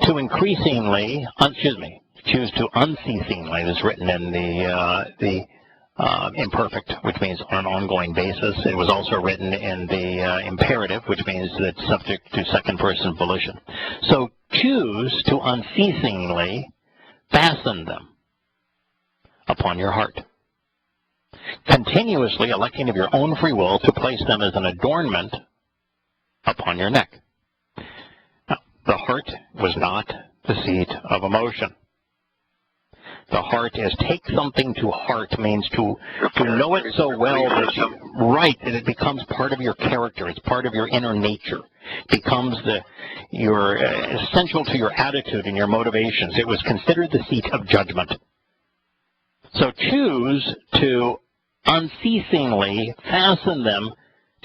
to unceasingly, that's written in the imperfect, which means on an ongoing basis. It was also written in the imperative, which means that it's subject to second person volition. So choose to unceasingly fasten them upon your heart, continuously electing of your own free will to place them as an adornment upon your neck. Now, the heart was not the seat of emotion. The heart is take something to heart means to know it so well that that it becomes part of your character. It's part of your inner nature. It becomes essential to your attitude and your motivations. It was considered the seat of judgment. So choose to unceasingly fasten them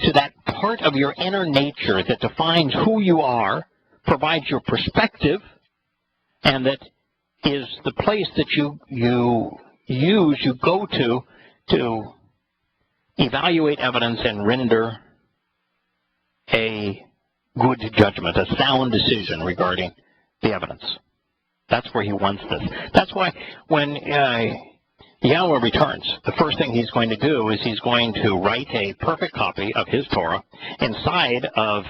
to that part of your inner nature that defines who you are, provides your perspective, and that is the place that you go to evaluate evidence and render a good judgment, a sound decision regarding the evidence. That's where he wants this. That's why when Yahowah returns, the first thing he's going to do is he's going to write a perfect copy of his Torah inside of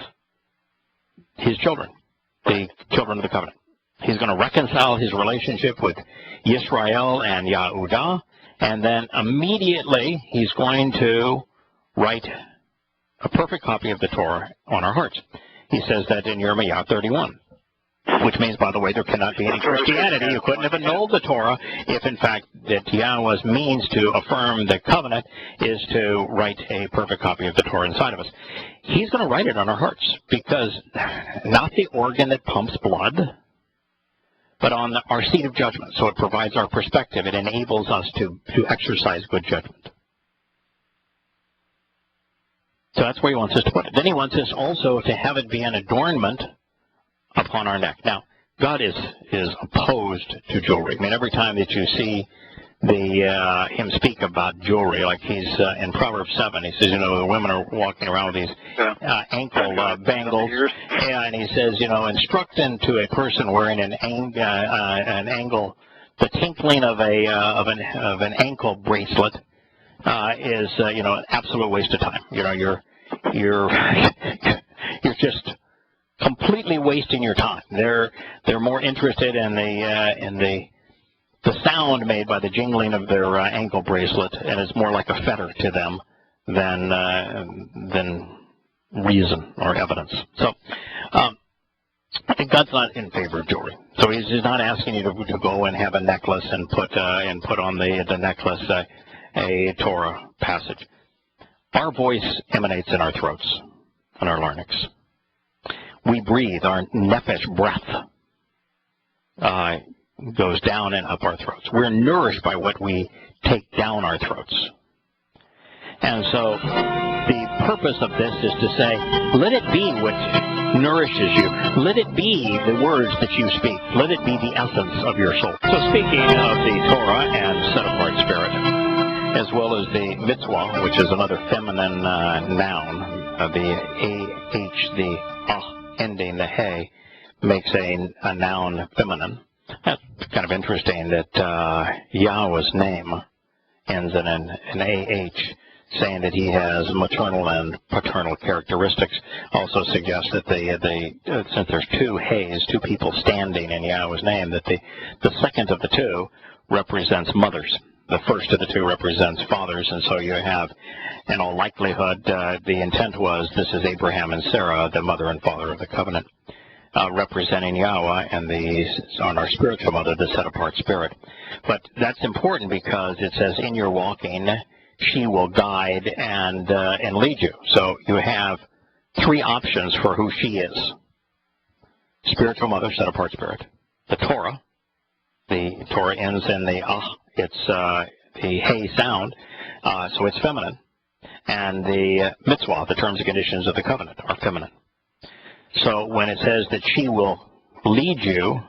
his children, the children of the covenant. He's going to reconcile his relationship with Yisrael and Yehudah, and then immediately he's going to write a perfect copy of the Torah on our hearts. He says that in Jeremiah 31, which means, by the way, there cannot be any Christianity. You couldn't have annulled the Torah if, in fact, that Yahowah's means to affirm the covenant is to write a perfect copy of the Torah inside of us. He's going to write it on our hearts, because not the organ that pumps blood, but on our seat of judgment. So it provides our perspective. It enables us to exercise good judgment. So that's where he wants us to put it. Then he wants us also to have it be an adornment upon our neck. Now, God is opposed to jewelry. I mean, every time that you see him speak about jewelry, like he's in Proverbs 7, he says, the women are walking around with these ankle bangles, and he says, instruct into a person wearing an ankle, the tinkling of an ankle bracelet is an absolute waste of time. You're just completely wasting your time. They're more interested in the sound made by the jingling of their ankle bracelet, and it's more like a fetter to them than reason or evidence. So God's not in favor of jewelry. So he's not asking you to go and have a necklace and put on the necklace a Torah passage. Our voice emanates in our throats, in our larynx. We breathe, our nephesh breath goes down and up our throats. We're nourished by what we take down our throats. And so the purpose of this is to say, let it be what nourishes you. Let it be the words that you speak. Let it be the essence of your soul. So speaking of the Torah and set-apart spirit, as well as the mitzvah, which is another feminine noun, the A-H, the ending, the hey, makes a noun feminine. That's kind of interesting that Yahweh's name ends in an A-H, saying that he has maternal and paternal characteristics. Also suggests that since there's two heys, two people standing in Yahweh's name, that the second of the two represents mothers. The first of the two represents fathers, and so you have, in all likelihood, the intent was this is Abraham and Sarah, the mother and father of the covenant, representing Yahweh, and our spiritual mother, the set-apart spirit. But that's important because it says, in your walking, she will guide and lead you. So you have three options for who she is. Spiritual mother, set-apart spirit. The Torah ends in the it's the hey sound, so it's feminine. And the mitzvah, the terms and conditions of the covenant, are feminine. So when it says that she will lead you,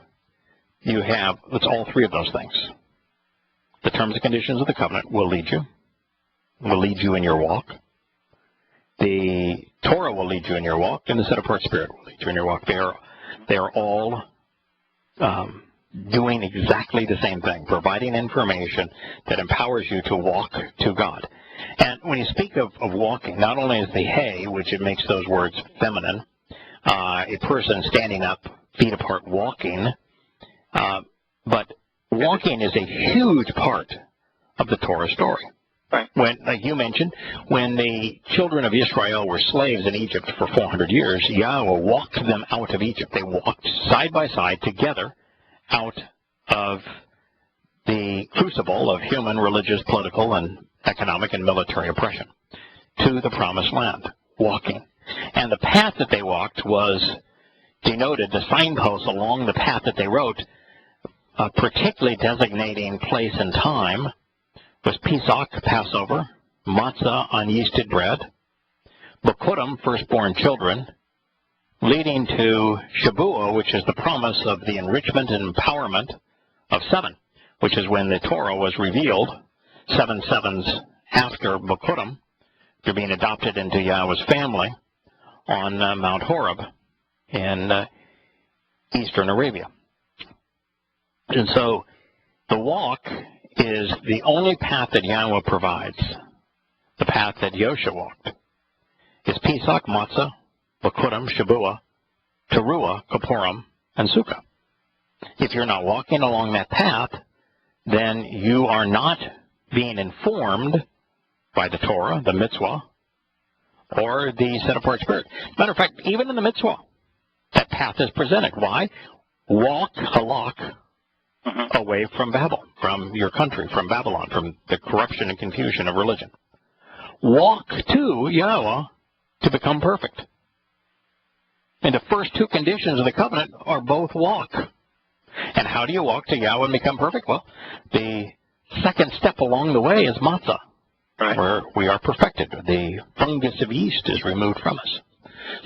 it's all three of those things. The terms and conditions of the covenant will lead you in your walk. The Torah will lead you in your walk, and the set-apart spirit will lead you in your walk. They are all doing exactly the same thing, providing information that empowers you to walk to God. And when you speak of walking, not only is the hey, which it makes those words feminine, a person standing up, feet apart, walking, but walking is a huge part of the Torah story. Right. When, like you mentioned, when the children of Israel were slaves in Egypt for 400 years, Yahweh walked them out of Egypt. They walked side by side together out of the crucible of human, religious, political, and economic and military oppression to the promised land, walking. And the path that they walked was denoted, the signposts along the path that they wrote, particularly designating place and time, was Pesach, Passover, matzah, unyeasted bread, Bekurim, firstborn children, leading to Shabuah, which is the promise of the enrichment and empowerment of 7, which is when the Torah was revealed, 7 sevens after Bekurim. They're being adopted into Yahweh's family on Mount Horeb in eastern Arabia. And so the walk is the only path that Yahweh provides. The path that Yosha walked is Pesach, Matzah, Bekurim, Shabuah, Teruah, Kippurim, and Sukkah. If you're not walking along that path, then you are not being informed by the Torah, the mitzvah, or the set-apart spirit. Matter of fact, even in the mitzvah, that path is presented. Why? Walk, halak, away from Babel, from your country, from Babylon, from the corruption and confusion of religion. Walk to Yahweh to become perfect. And the first two conditions of the covenant are both walk. And how do you walk to Yahweh and become perfect? Well, the second step along the way is matzah, right, where we are perfected. The fungus of yeast is removed from us.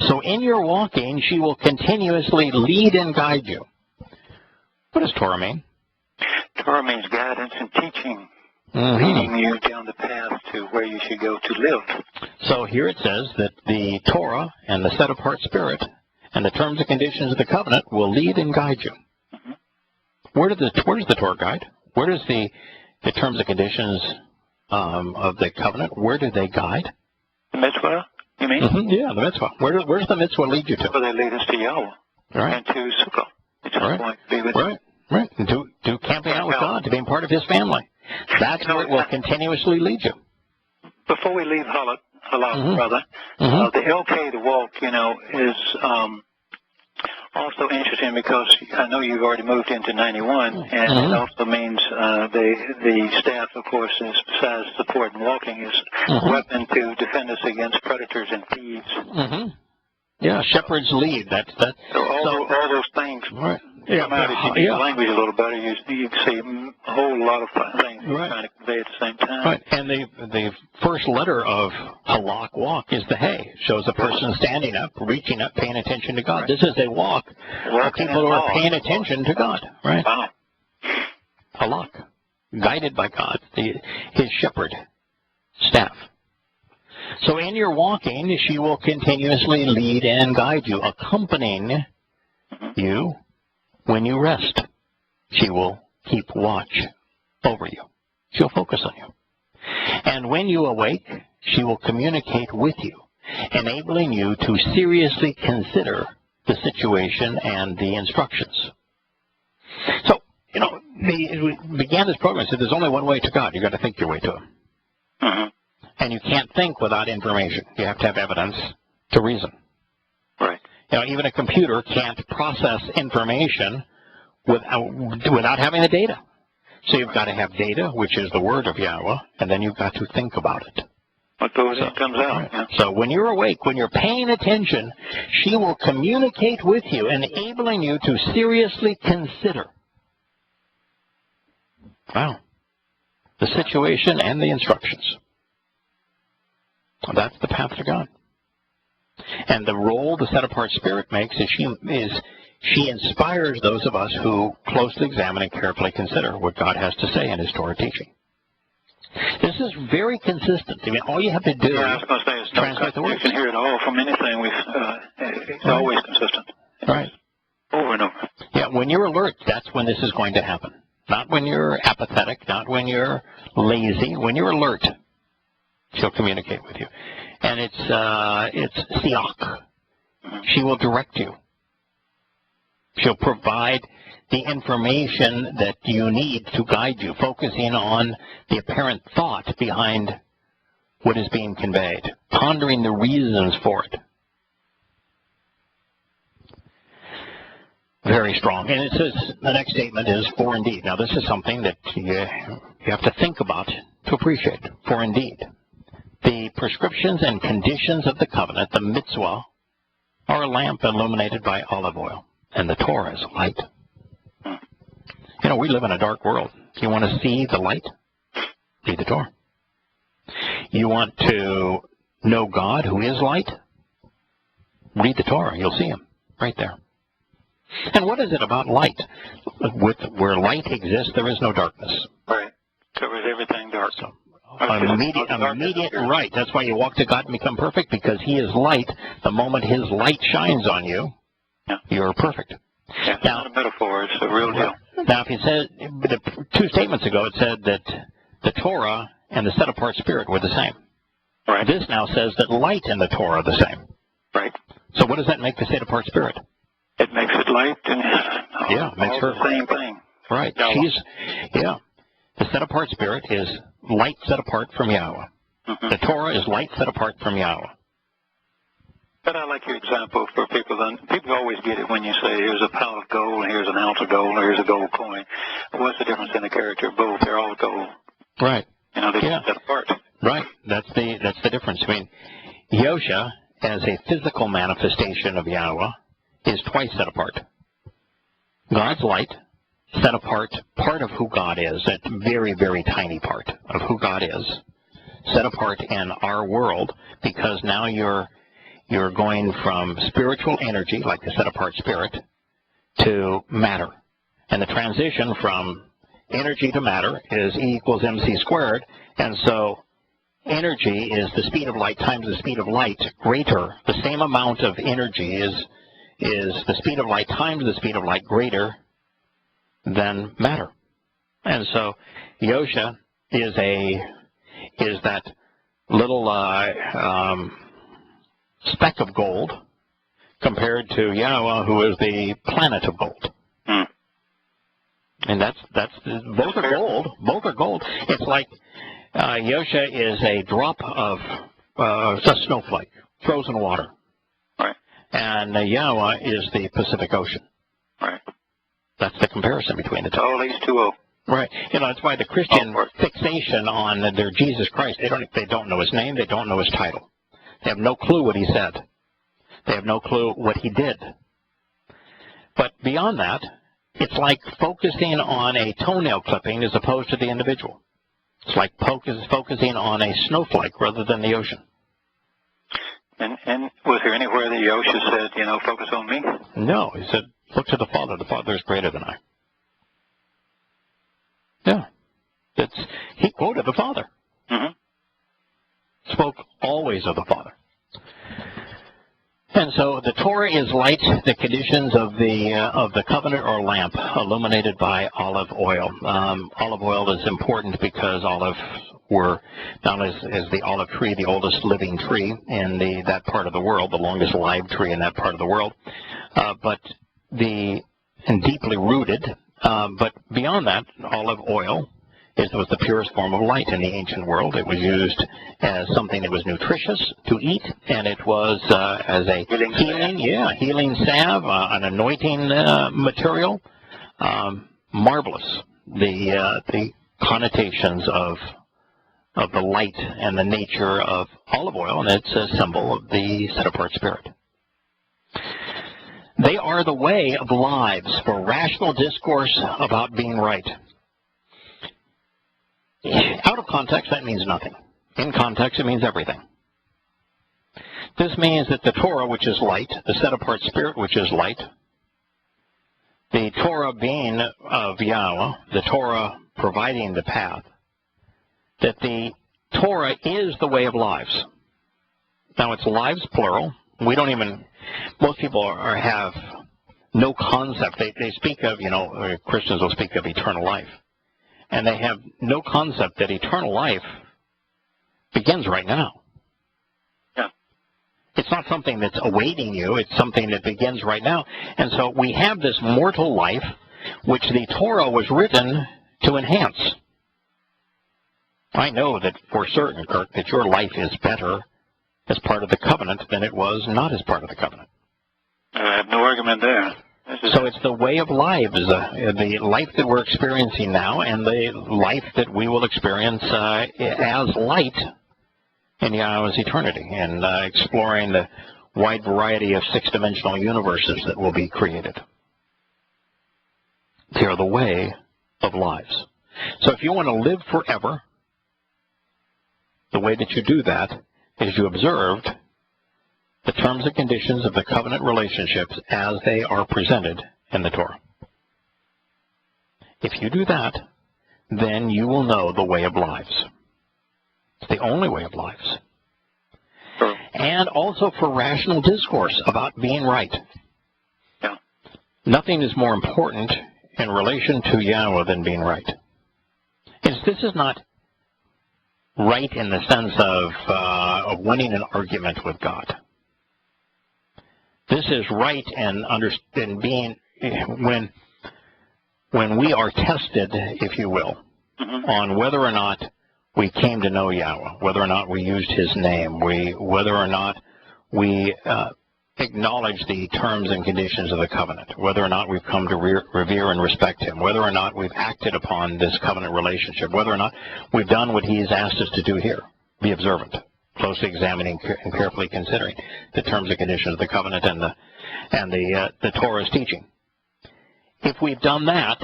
So in your walking, she will continuously lead and guide you. What does Torah mean? Torah means guidance and teaching, leading you down the path to where you should go to live. So here it says that the Torah and the set-apart spirit and the terms and conditions of the covenant will lead and guide you. Where does the Torah guide? Where does the terms and conditions of the covenant, where do they guide? The mitzvah, you mean? Yeah, the mitzvah. Where does the mitzvah lead you to? Well, they lead us to Yahweh, right, and to Sukkah. It's just going to be with right. And to camping out with God, to being part of His family. That's where it will continuously lead you. Before we leave halak, brother, the LK to walk, is also interesting because I know you've already moved into 91, and it also means the staff, of course, is besides support and walking, is weapon to defend us against predators and thieves. Yeah, shepherds lead. So all those things. Right. Yeah, if you use language a little better, you can see a whole lot of things you're trying to convey at the same time. Right, and the first letter of halak, walk, is the hey. Shows a person standing up, reaching up, paying attention to God. Right. This is a walk of people who are paying attention to God. Right. Wow. Halak, guided by God, His shepherd staff. So in your walking, she will continuously lead and guide you, accompanying you when you rest. She will keep watch over you. She'll focus on you. And when you awake, she will communicate with you, enabling you to seriously consider the situation and the instructions. So, we began this program and said there's only one way to God. You've got to think your way to Him. And you can't think without information. You have to have evidence to reason. Right. Even a computer can't process information without having the data. So you've got to have data, which is the word of Yahowah, and then you've got to think about it. What goes in comes out. Right. Yeah. So when you're awake, when you're paying attention, she will communicate with you, enabling you to seriously consider. Wow. The situation and the instructions. That's the path to God. And the role the set-apart spirit makes is she inspires those of us who closely examine and carefully consider what God has to say in His Torah teaching. This is very consistent. I mean, all you have to do I was going to say, it's translate the you words. can hear it all from anything. It's always consistent. Right. Over and over. Yeah, when you're alert, that's when this is going to happen. Not when you're apathetic, not when you're lazy. When you're alert, she'll communicate with you. And it's siach. She will direct you. She'll provide the information that you need to guide you, focusing on the apparent thought behind what is being conveyed, pondering the reasons for it. Very strong. And it says, the next statement is, for indeed. Now, this is something that you have to think about to appreciate. For indeed, the prescriptions and conditions of the covenant, the mitzvah, are a lamp illuminated by olive oil, and the Torah is light. We live in a dark world. You want to see the light? Read the Torah. You want to know God, who is light? Read the Torah. You'll see Him right there. And what is it about light? Where light exists, there is no darkness. Right. Covers everything dark. So, immediate right. That's why you walk to God and become perfect, because He is light. The moment His light shines on you, you're perfect. Yeah, it's not a metaphor. It's a real deal. Now, if he said, 2 statements ago, it said that the Torah and the set-apart spirit were the same. Right. This now says that light and the Torah are the same. Right. So what does that make the set-apart spirit? It makes it light and makes her the same thing. Right. Yahowah. The set-apart spirit is light set apart from Yahowah. The Torah is light set apart from Yahowah. But I like your example for people. People always get it when you say, here's a pound of gold, and here's an ounce of gold, or here's a gold coin. What's the difference in the character of both? They're all gold. Right. They just set apart. Right. That's the difference. I mean, Yosha, as a physical manifestation of Yahowah, is twice set apart. God's light, set apart, part of who God is, that very, very tiny part of who God is, set apart in our world, because now you're going from spiritual energy, like the set-apart spirit, to matter. And the transition from energy to matter is E equals mc squared. And so energy is the speed of light times the speed of light greater. The same amount of energy is the speed of light times the speed of light greater than matter. And so Yosha is that little speck of gold compared to Yahowah, who is the planet of gold. And that's both are gold. Both are gold. It's like Yosha is a drop of a snowflake, frozen water. Right. And Yahowah is the Pacific Ocean. Right. That's the comparison between the two. All these 2-0. Right. That's why the Christian fixation on their Jesus Christ, they don't know His name, they don't know His title. They have no clue what He said. They have no clue what He did. But beyond that, it's like focusing on a toenail clipping as opposed to the individual. It's like focusing on a snowflake rather than the ocean. And was there anywhere that Yosha said, focus on me? No. He said, look to the Father. The Father is greater than I. Yeah. He quoted the Father. spoke always of the Father. And so the Torah is light. The conditions of the covenant are lamp, illuminated by olive oil. Olive oil is important because olives were, not as the olive tree, the oldest living tree in that part of the world, the longest live tree in that part of the world, and deeply rooted. But beyond that, olive oil was the purest form of light in the ancient world. It was used as something that was nutritious to eat, and it was as a healing salve, an anointing material. Marvelous, the connotations of the light and the nature of olive oil, and it's a symbol of the set-apart spirit. They are the way of lives for rational discourse about being right. Out of context, that means nothing. In context, it means everything. This means that the Torah, which is light, the set-apart spirit, which is light, the Torah being of Yahowah, the Torah providing the path, that the Torah is the way of lives. Now, it's lives, plural. Most people have no concept. They speak of, Christians will speak of eternal life. And they have no concept that eternal life begins right now. Yeah. It's not something that's awaiting you. It's something that begins right now. And so we have this mortal life, which the Torah was written to enhance. I know that for certain, Kirk, that your life is better as part of the covenant than it was not as part of the covenant. I have no argument there. So it's the way of lives, the life that we're experiencing now and the life that we will experience as light in Yahowah's eternity, and exploring the wide variety of six-dimensional universes that will be created. They are the way of lives. So if you want to live forever, the way that you do that is you observed the terms and conditions of the covenant relationships as they are presented in the Torah. If you do that, then you will know the way of lives. It's the only way of lives. And also for rational discourse about being right. Yeah. Nothing is more important in relation to Yahowah than being right. This is not right in the sense of winning an argument with God. This is right in being when we are tested, if you will, on whether or not we came to know Yahowah, whether or not we used His name, whether or not we acknowledge the terms and conditions of the covenant, whether or not we've come to revere and respect Him, whether or not we've acted upon this covenant relationship, whether or not we've done what He has asked us to do here, be observant, closely examining and carefully considering the terms and conditions of the covenant and the Torah's teaching. If we've done that,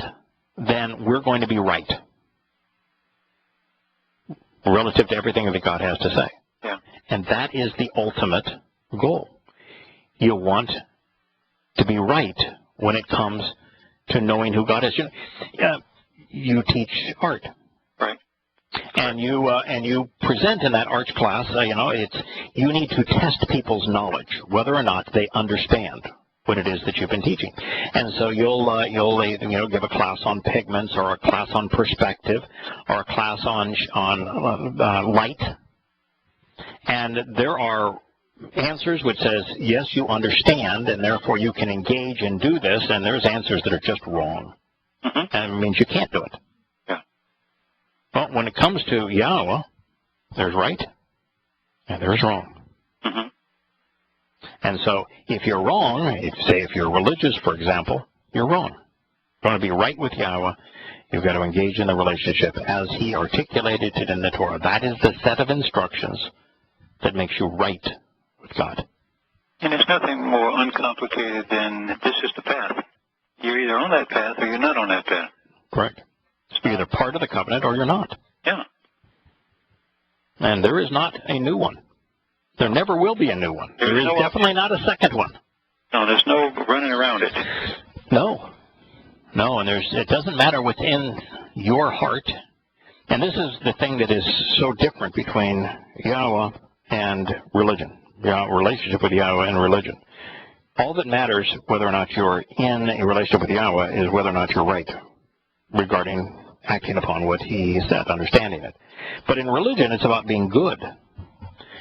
then we're going to be right relative to everything that God has to say. Yeah. And that is the ultimate goal. You want to be right when it comes to knowing who God is. You teach art. Right. And you present in that arts class, you need to test people's knowledge, whether or not they understand what it is that you've been teaching. And so you'll give a class on pigments, or a class on perspective, or a class on light. And there are answers which says, yes, you understand, and therefore you can engage and do this, and there's answers that are just wrong. And it means you can't do it. Yeah. Well, when it comes to Yahowah, there's right and there's wrong. And so if you're wrong, if you're religious, for example, you're wrong. You want to be right with Yahowah, you've got to engage in the relationship as He articulated it in the Torah. That is the set of instructions that makes you right with God. And it's nothing more uncomplicated than this is the path. You're either on that path or you're not on that path. Correct. You're either part of the covenant or you're not. Yeah. And there is not a new one. There never will be a new one. There is definitely not a second one. No, there's no running around it. No, and it doesn't matter what's in your heart. And this is the thing that is so different between Yahowah and religion, relationship with Yahowah and religion. All that matters, whether or not you're in a relationship with Yahowah, is whether or not you're right regarding acting upon what he said, understanding it. But in religion, it's about being good.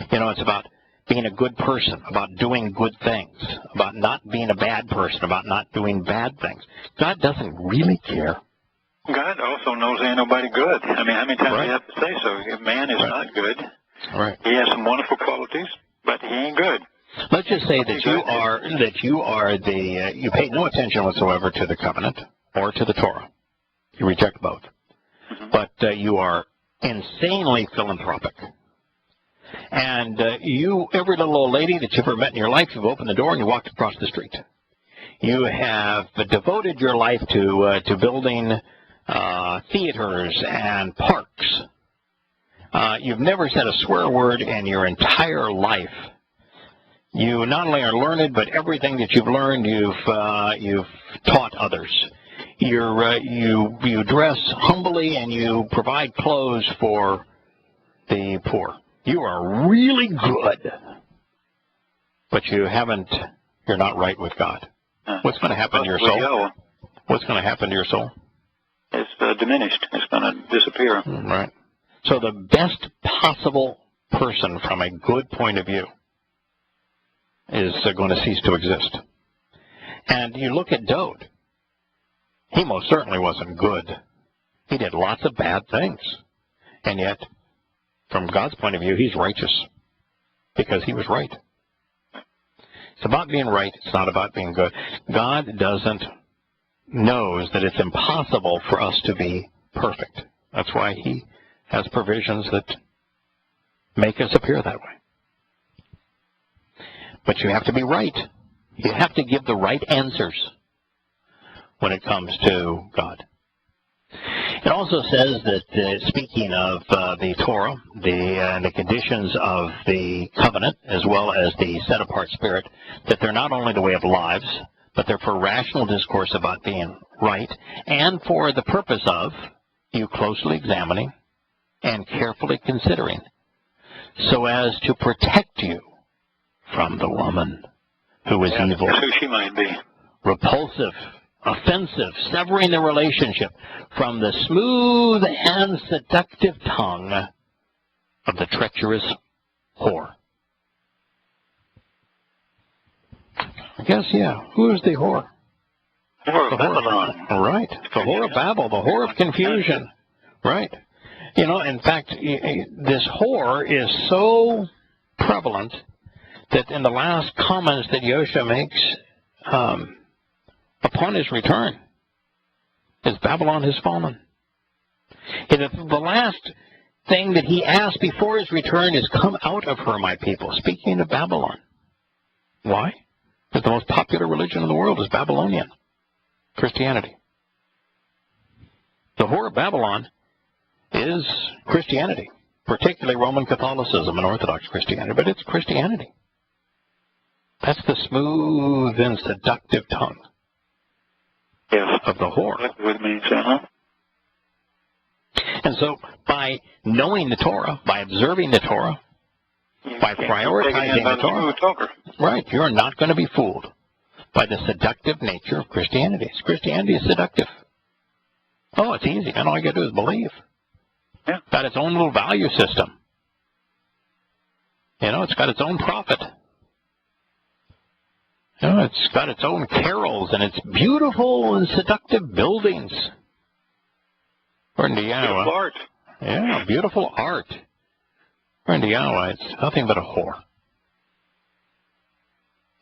It's about being a good person, about doing good things, about not being a bad person, about not doing bad things. God doesn't really care. God also knows ain't nobody good. I mean, how many times do you have to say so? Man is not good. Right. He has some wonderful qualities, but he ain't good. Let's just say that you pay no attention whatsoever to the covenant or to the Torah. You reject both. Mm-hmm. But you are insanely philanthropic. And every little old lady that you've ever met in your life, you've opened the door and you walked across the street. You have devoted your life to building theaters and parks. You've never said a swear word in your entire life. You not only are learned, but everything that you've learned, you've taught others. You dress humbly and you provide clothes for the poor. You are really good, but you're not right with God. What's going to happen to your soul? What's going to happen to your soul? It's diminished. It's going to disappear. Right. So the best possible person from a good point of view is going to cease to exist. And you look at Dode. He most certainly wasn't good. He did lots of bad things. And yet, from God's point of view, he's righteous because he was right. It's about being right. It's not about being good. God knows that it's impossible for us to be perfect. That's why he has provisions that make us appear that way. But you have to be right. You have to give the right answers when it comes to God. It also says that, speaking of the Torah, the conditions of the covenant, as well as the set-apart spirit, that they're not only the way of lives, but they're for rational discourse about being right, and for the purpose of you closely examining and carefully considering, so as to protect you from the woman who is evil, who she might be, repulsive, offensive, severing the relationship from the smooth and seductive tongue of the treacherous whore. I guess, who is the whore? Whore of Babylon. Right. The whore of Babel, the whore of confusion. Right. In fact, this whore is so prevalent that in the last comments that Yosha makes upon his return, is Babylon has fallen. The last thing that he asked before his return is, come out of her, my people, speaking of Babylon. Why? Because the most popular religion in the world is Babylonian Christianity. The whore of Babylon is Christianity, particularly Roman Catholicism and Orthodox Christianity, but it's Christianity. That's the smooth and seductive tongue of the whore. That's what it means, huh? And so by knowing the Torah, by observing the Torah, by prioritizing the Torah, right, you're not going to be fooled by the seductive nature of Christianity. Christianity is seductive. Oh, it's easy. And all you got to do is believe. Yeah. It's got its own little value system. It's got its own prophet. It's got its own carols and its beautiful and seductive buildings. According to Yahowah. Beautiful art. Yeah, beautiful art. According to Yahowah, it's nothing but a whore.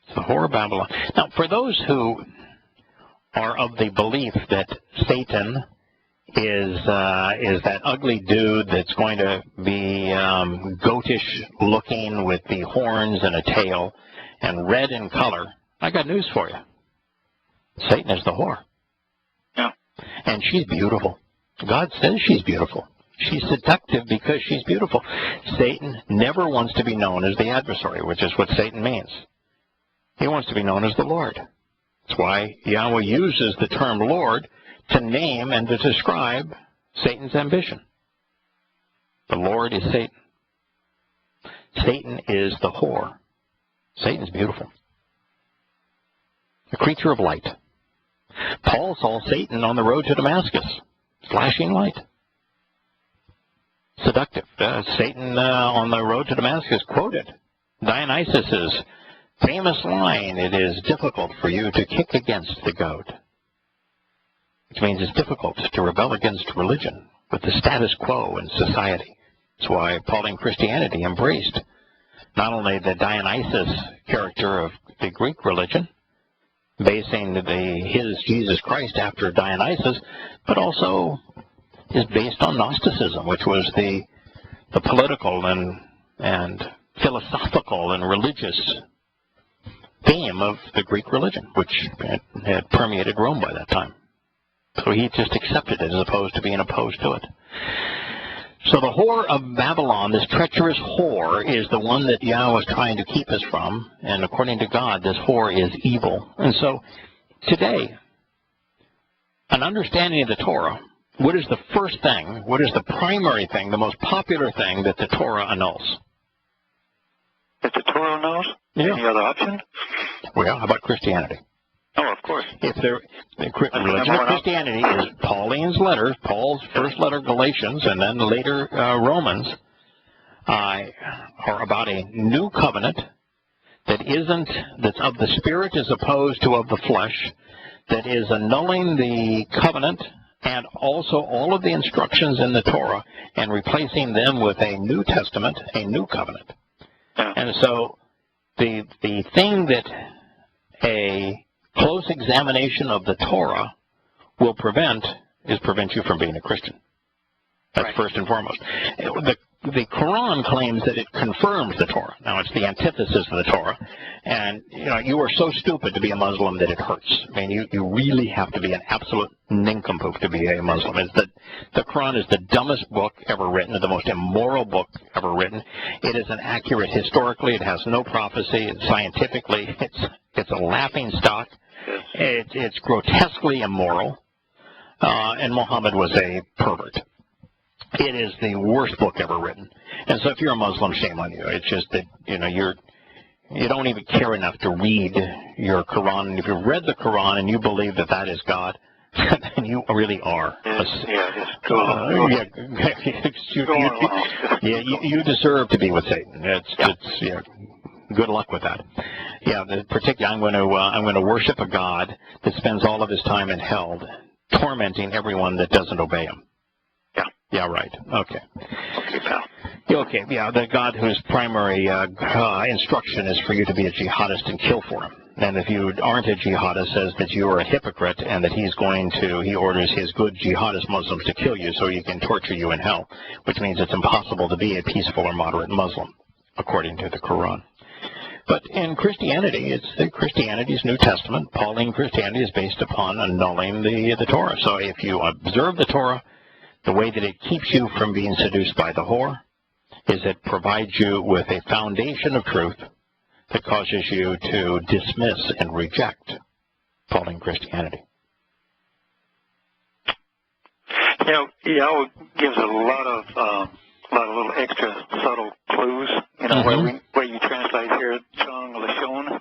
It's the whore of Babylon. Now, for those who are of the belief that Satan is that ugly dude that's going to be goatish looking with the horns and a tail and red in color, I got news for you. Satan is the whore. Yeah. And she's beautiful. God says she's beautiful. She's seductive because she's beautiful. Satan never wants to be known as the adversary, which is what Satan means. He wants to be known as the Lord. That's why Yahowah uses the term Lord to name and to describe Satan's ambition. The Lord is Satan. Satan is the whore. Satan's beautiful. A creature of light. Paul saw Satan on the road to Damascus, flashing light. Seductive. Satan on the road to Damascus quoted Dionysus's famous line, "It is difficult for you to kick against the goad," which means it's difficult to rebel against religion with the status quo in society. That's why Pauline Christianity embraced not only the Dionysus character of the Greek religion, basing his Jesus Christ after Dionysus, but also is based on Gnosticism, which was the political and philosophical and religious theme of the Greek religion, which had permeated Rome by that time. So he just accepted it as opposed to being opposed to it. So the whore of Babylon, this treacherous whore, is the one that Yahowah is trying to keep us from. And according to God, this whore is evil. And so today, an understanding of the Torah, what is the first thing, what is the primary thing, the most popular thing that the Torah annuls? That the Torah annuls? Yeah. Any other option? Well, how about Christianity? Oh, of course. If the religion of Christianity is Pauline's letters, Paul's first letter, Galatians, and then later Romans, are about a new covenant that's of the Spirit as opposed to of the flesh, that is annulling the covenant and also all of the instructions in the Torah and replacing them with a New Testament, a new covenant. Yeah. And so the thing that a close examination of the Torah will prevent you from being a Christian. That's right. First and foremost. The Quran claims that it confirms the Torah. Now, it's the antithesis of the Torah. And, you are so stupid to be a Muslim that it hurts. I mean, you really have to be an absolute nincompoop to be a Muslim. The Quran is the dumbest book ever written, the most immoral book ever written. It is inaccurate historically. It has no prophecy. Scientifically, it's a laughing stock. It's grotesquely immoral. And Muhammad was a pervert. It is the worst book ever written. And so if you're a Muslim, shame on you. It's just that, you don't even care enough to read your Quran. And if you've read the Quran and you believe that that is God, then you really are. You deserve to be with Satan. Good luck with that. Yeah, particularly I'm going to worship a God that spends all of his time in hell, tormenting everyone that doesn't obey him. Yeah, right. Okay. Okay, pal. Okay, yeah, the God whose primary instruction is for you to be a jihadist and kill for him. And if you aren't a jihadist, says that you are a hypocrite and that he orders his good jihadist Muslims to kill you so he can torture you in hell, which means it's impossible to be a peaceful or moderate Muslim, according to the Quran. But in Christianity, it's Christianity's New Testament. Pauline Christianity is based upon annulling the Torah. So if you observe the Torah, the way that it keeps you from being seduced by the whore is it provides you with a foundation of truth that causes you to dismiss and reject Pauline Christianity. Yahowah gives a lot of little extra subtle clues. Where you translate here, Chong Lashon,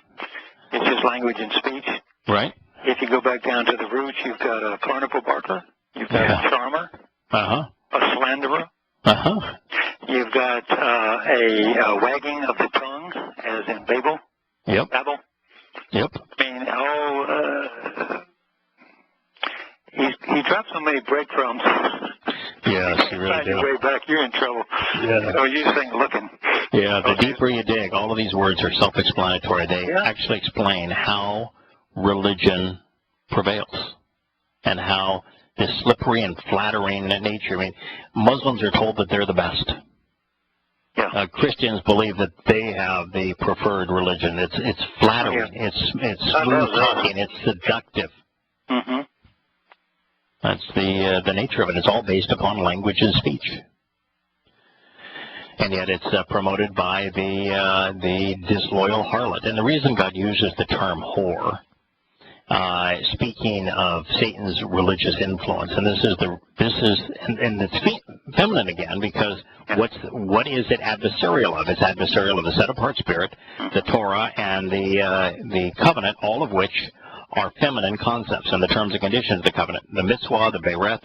it's just language and speech. Right. If you go back down to the roots, you've got a carnival barker, you've got a charmer, a slanderer. You've got a wagging of the tongue, as in Babel. Yep. Babel. Yep. I mean, he dropped so many breadcrumbs. Yes, you really Find do. your way back, you're in trouble. Yeah. So you just think looking. Yeah, the deeper you dig, all of these words are self-explanatory. They actually explain how religion prevails and how this slippery and flattering nature. I mean, Muslims are told that they're the best. Yeah. Christians believe that they have the preferred religion. It's flattering. Yeah. It's smooth talking. It's seductive. Mm-hmm. That's the nature of it. It's all based upon language and speech. And yet it's promoted by the disloyal harlot. And the reason God uses the term whore speaking of Satan's religious influence, and it's feminine again, because what is it adversarial of? It's adversarial of the set-apart spirit, the Torah, and the covenant, all of which are feminine concepts, and the terms and conditions of the covenant. The mitzvah, the bereth,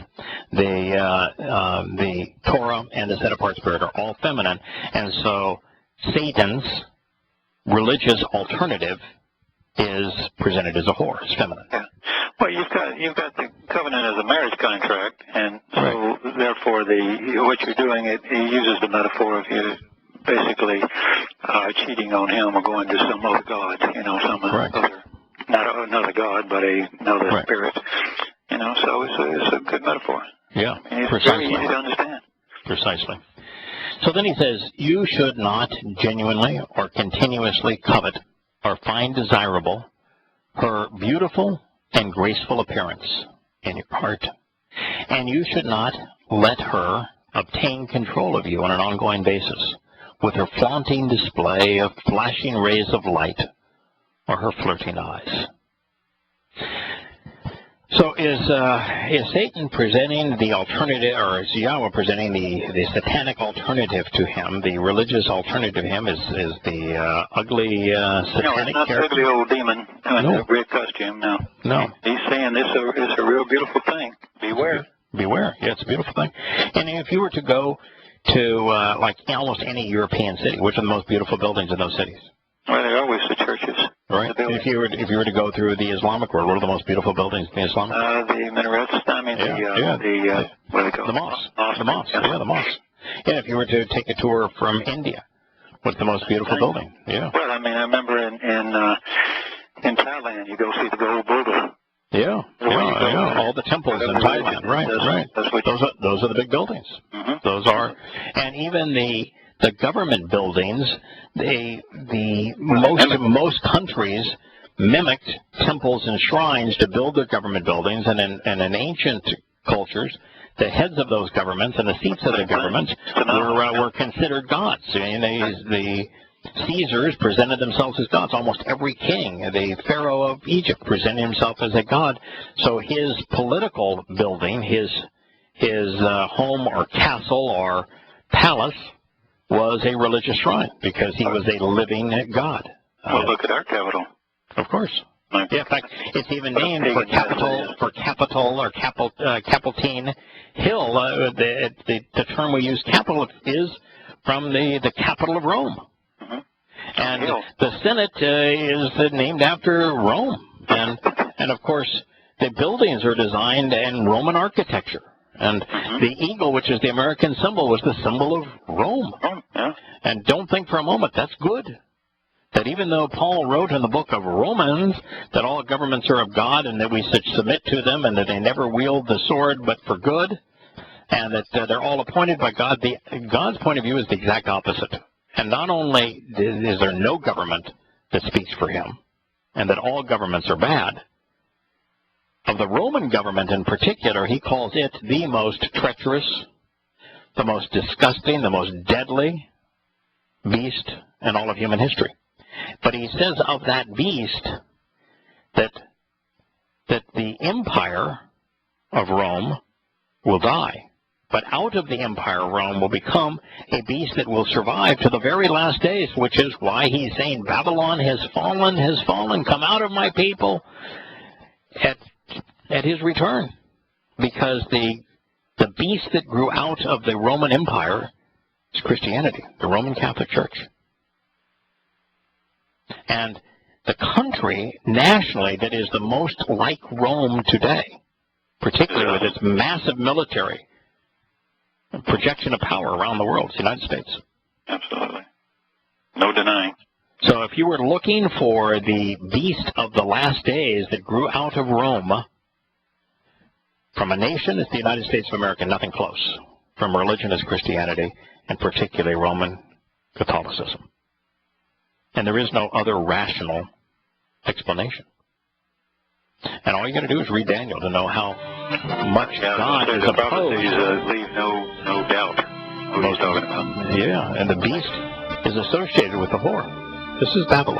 the Torah, and the set-apart spirit are all feminine, and so Satan's religious alternative is presented as a whore. It's feminine. Yeah. Well, you've got the covenant as a marriage contract, and so therefore what you're doing, he uses the metaphor of you basically cheating on him or going to some other god, some other, not another god, but another spirit, So it's a good metaphor. Yeah, it's precisely. Very easy to understand. Precisely. So then he says, you should not genuinely or continuously covet or find desirable her beautiful and graceful appearance in your heart. And you should not let her obtain control of you on an ongoing basis with her flaunting display of flashing rays of light or her flirting eyes. So is Satan presenting the alternative, or is Yahowah presenting the satanic alternative to him? The religious alternative to him is the ugly satanic not character? the ugly old demon in a red costume. No. He's saying this is a real beautiful thing. Beware. Beware. Yeah, it's a beautiful thing. And if you were to go to like almost any European city, which are the most beautiful buildings in those cities? Well, they're always the churches. Right. If you were to go through the Islamic world, what are the most beautiful buildings in the Islamic world? The minarets. I mean, what do they call the mosques. The mosques. Yeah. Yeah, the mosques. Yeah, if you were to take a tour from India, what's the most beautiful building? Yeah. Well, I mean, I remember in Thailand, you go see the gold Buddha. Yeah. All the temples in Thailand. Right. Those are the big buildings. Mm-hmm. Those are, and even the government buildings, most countries mimicked temples and shrines to build their government buildings, and in ancient cultures, the heads of those governments and the seats of the governments were considered gods. The Caesars presented themselves as gods. Almost every king, the Pharaoh of Egypt, presented himself as a god. So his political building, his home or castle or palace, was a religious shrine because he was a living god. Well, look at our capital. Of course. Yeah, in fact, it's even named for Capitol or Capitine Hill. The term we use, capital, is from the capital of Rome. Mm-hmm. And the Senate is named after Rome. And of course, the buildings are designed in Roman architecture. And the eagle, which is the American symbol, was the symbol of Rome. Yeah. And don't think for a moment that's good. That even though Paul wrote in the book of Romans that all governments are of God and that we should submit to them and that they never wield the sword but for good, and that they're all appointed by God, God's point of view is the exact opposite. And not only is there no government that speaks for him, and that all governments are bad, of the Roman government in particular, he calls it the most treacherous, the most disgusting, the most deadly beast in all of human history. But he says of that beast that the empire of Rome will die, but out of the empire of Rome will become a beast that will survive to the very last days, which is why he's saying Babylon has fallen, come out of my people at his return, because the beast that grew out of the Roman Empire is Christianity, the Roman Catholic Church. And the country nationally that is the most like Rome today, particularly with its massive military projection of power around the world, is the United States. Absolutely. No denying. So if you were looking for the beast of the last days that grew out of Rome, from a nation, it's the United States of America, nothing close. From religion, it's Christianity, and particularly Roman Catholicism. And there is no other rational explanation. And all you got to do is read Daniel to know how much God is opposed. Leave no doubt what he's talking about. Yeah, and the beast is associated with the whore. This is Babylon.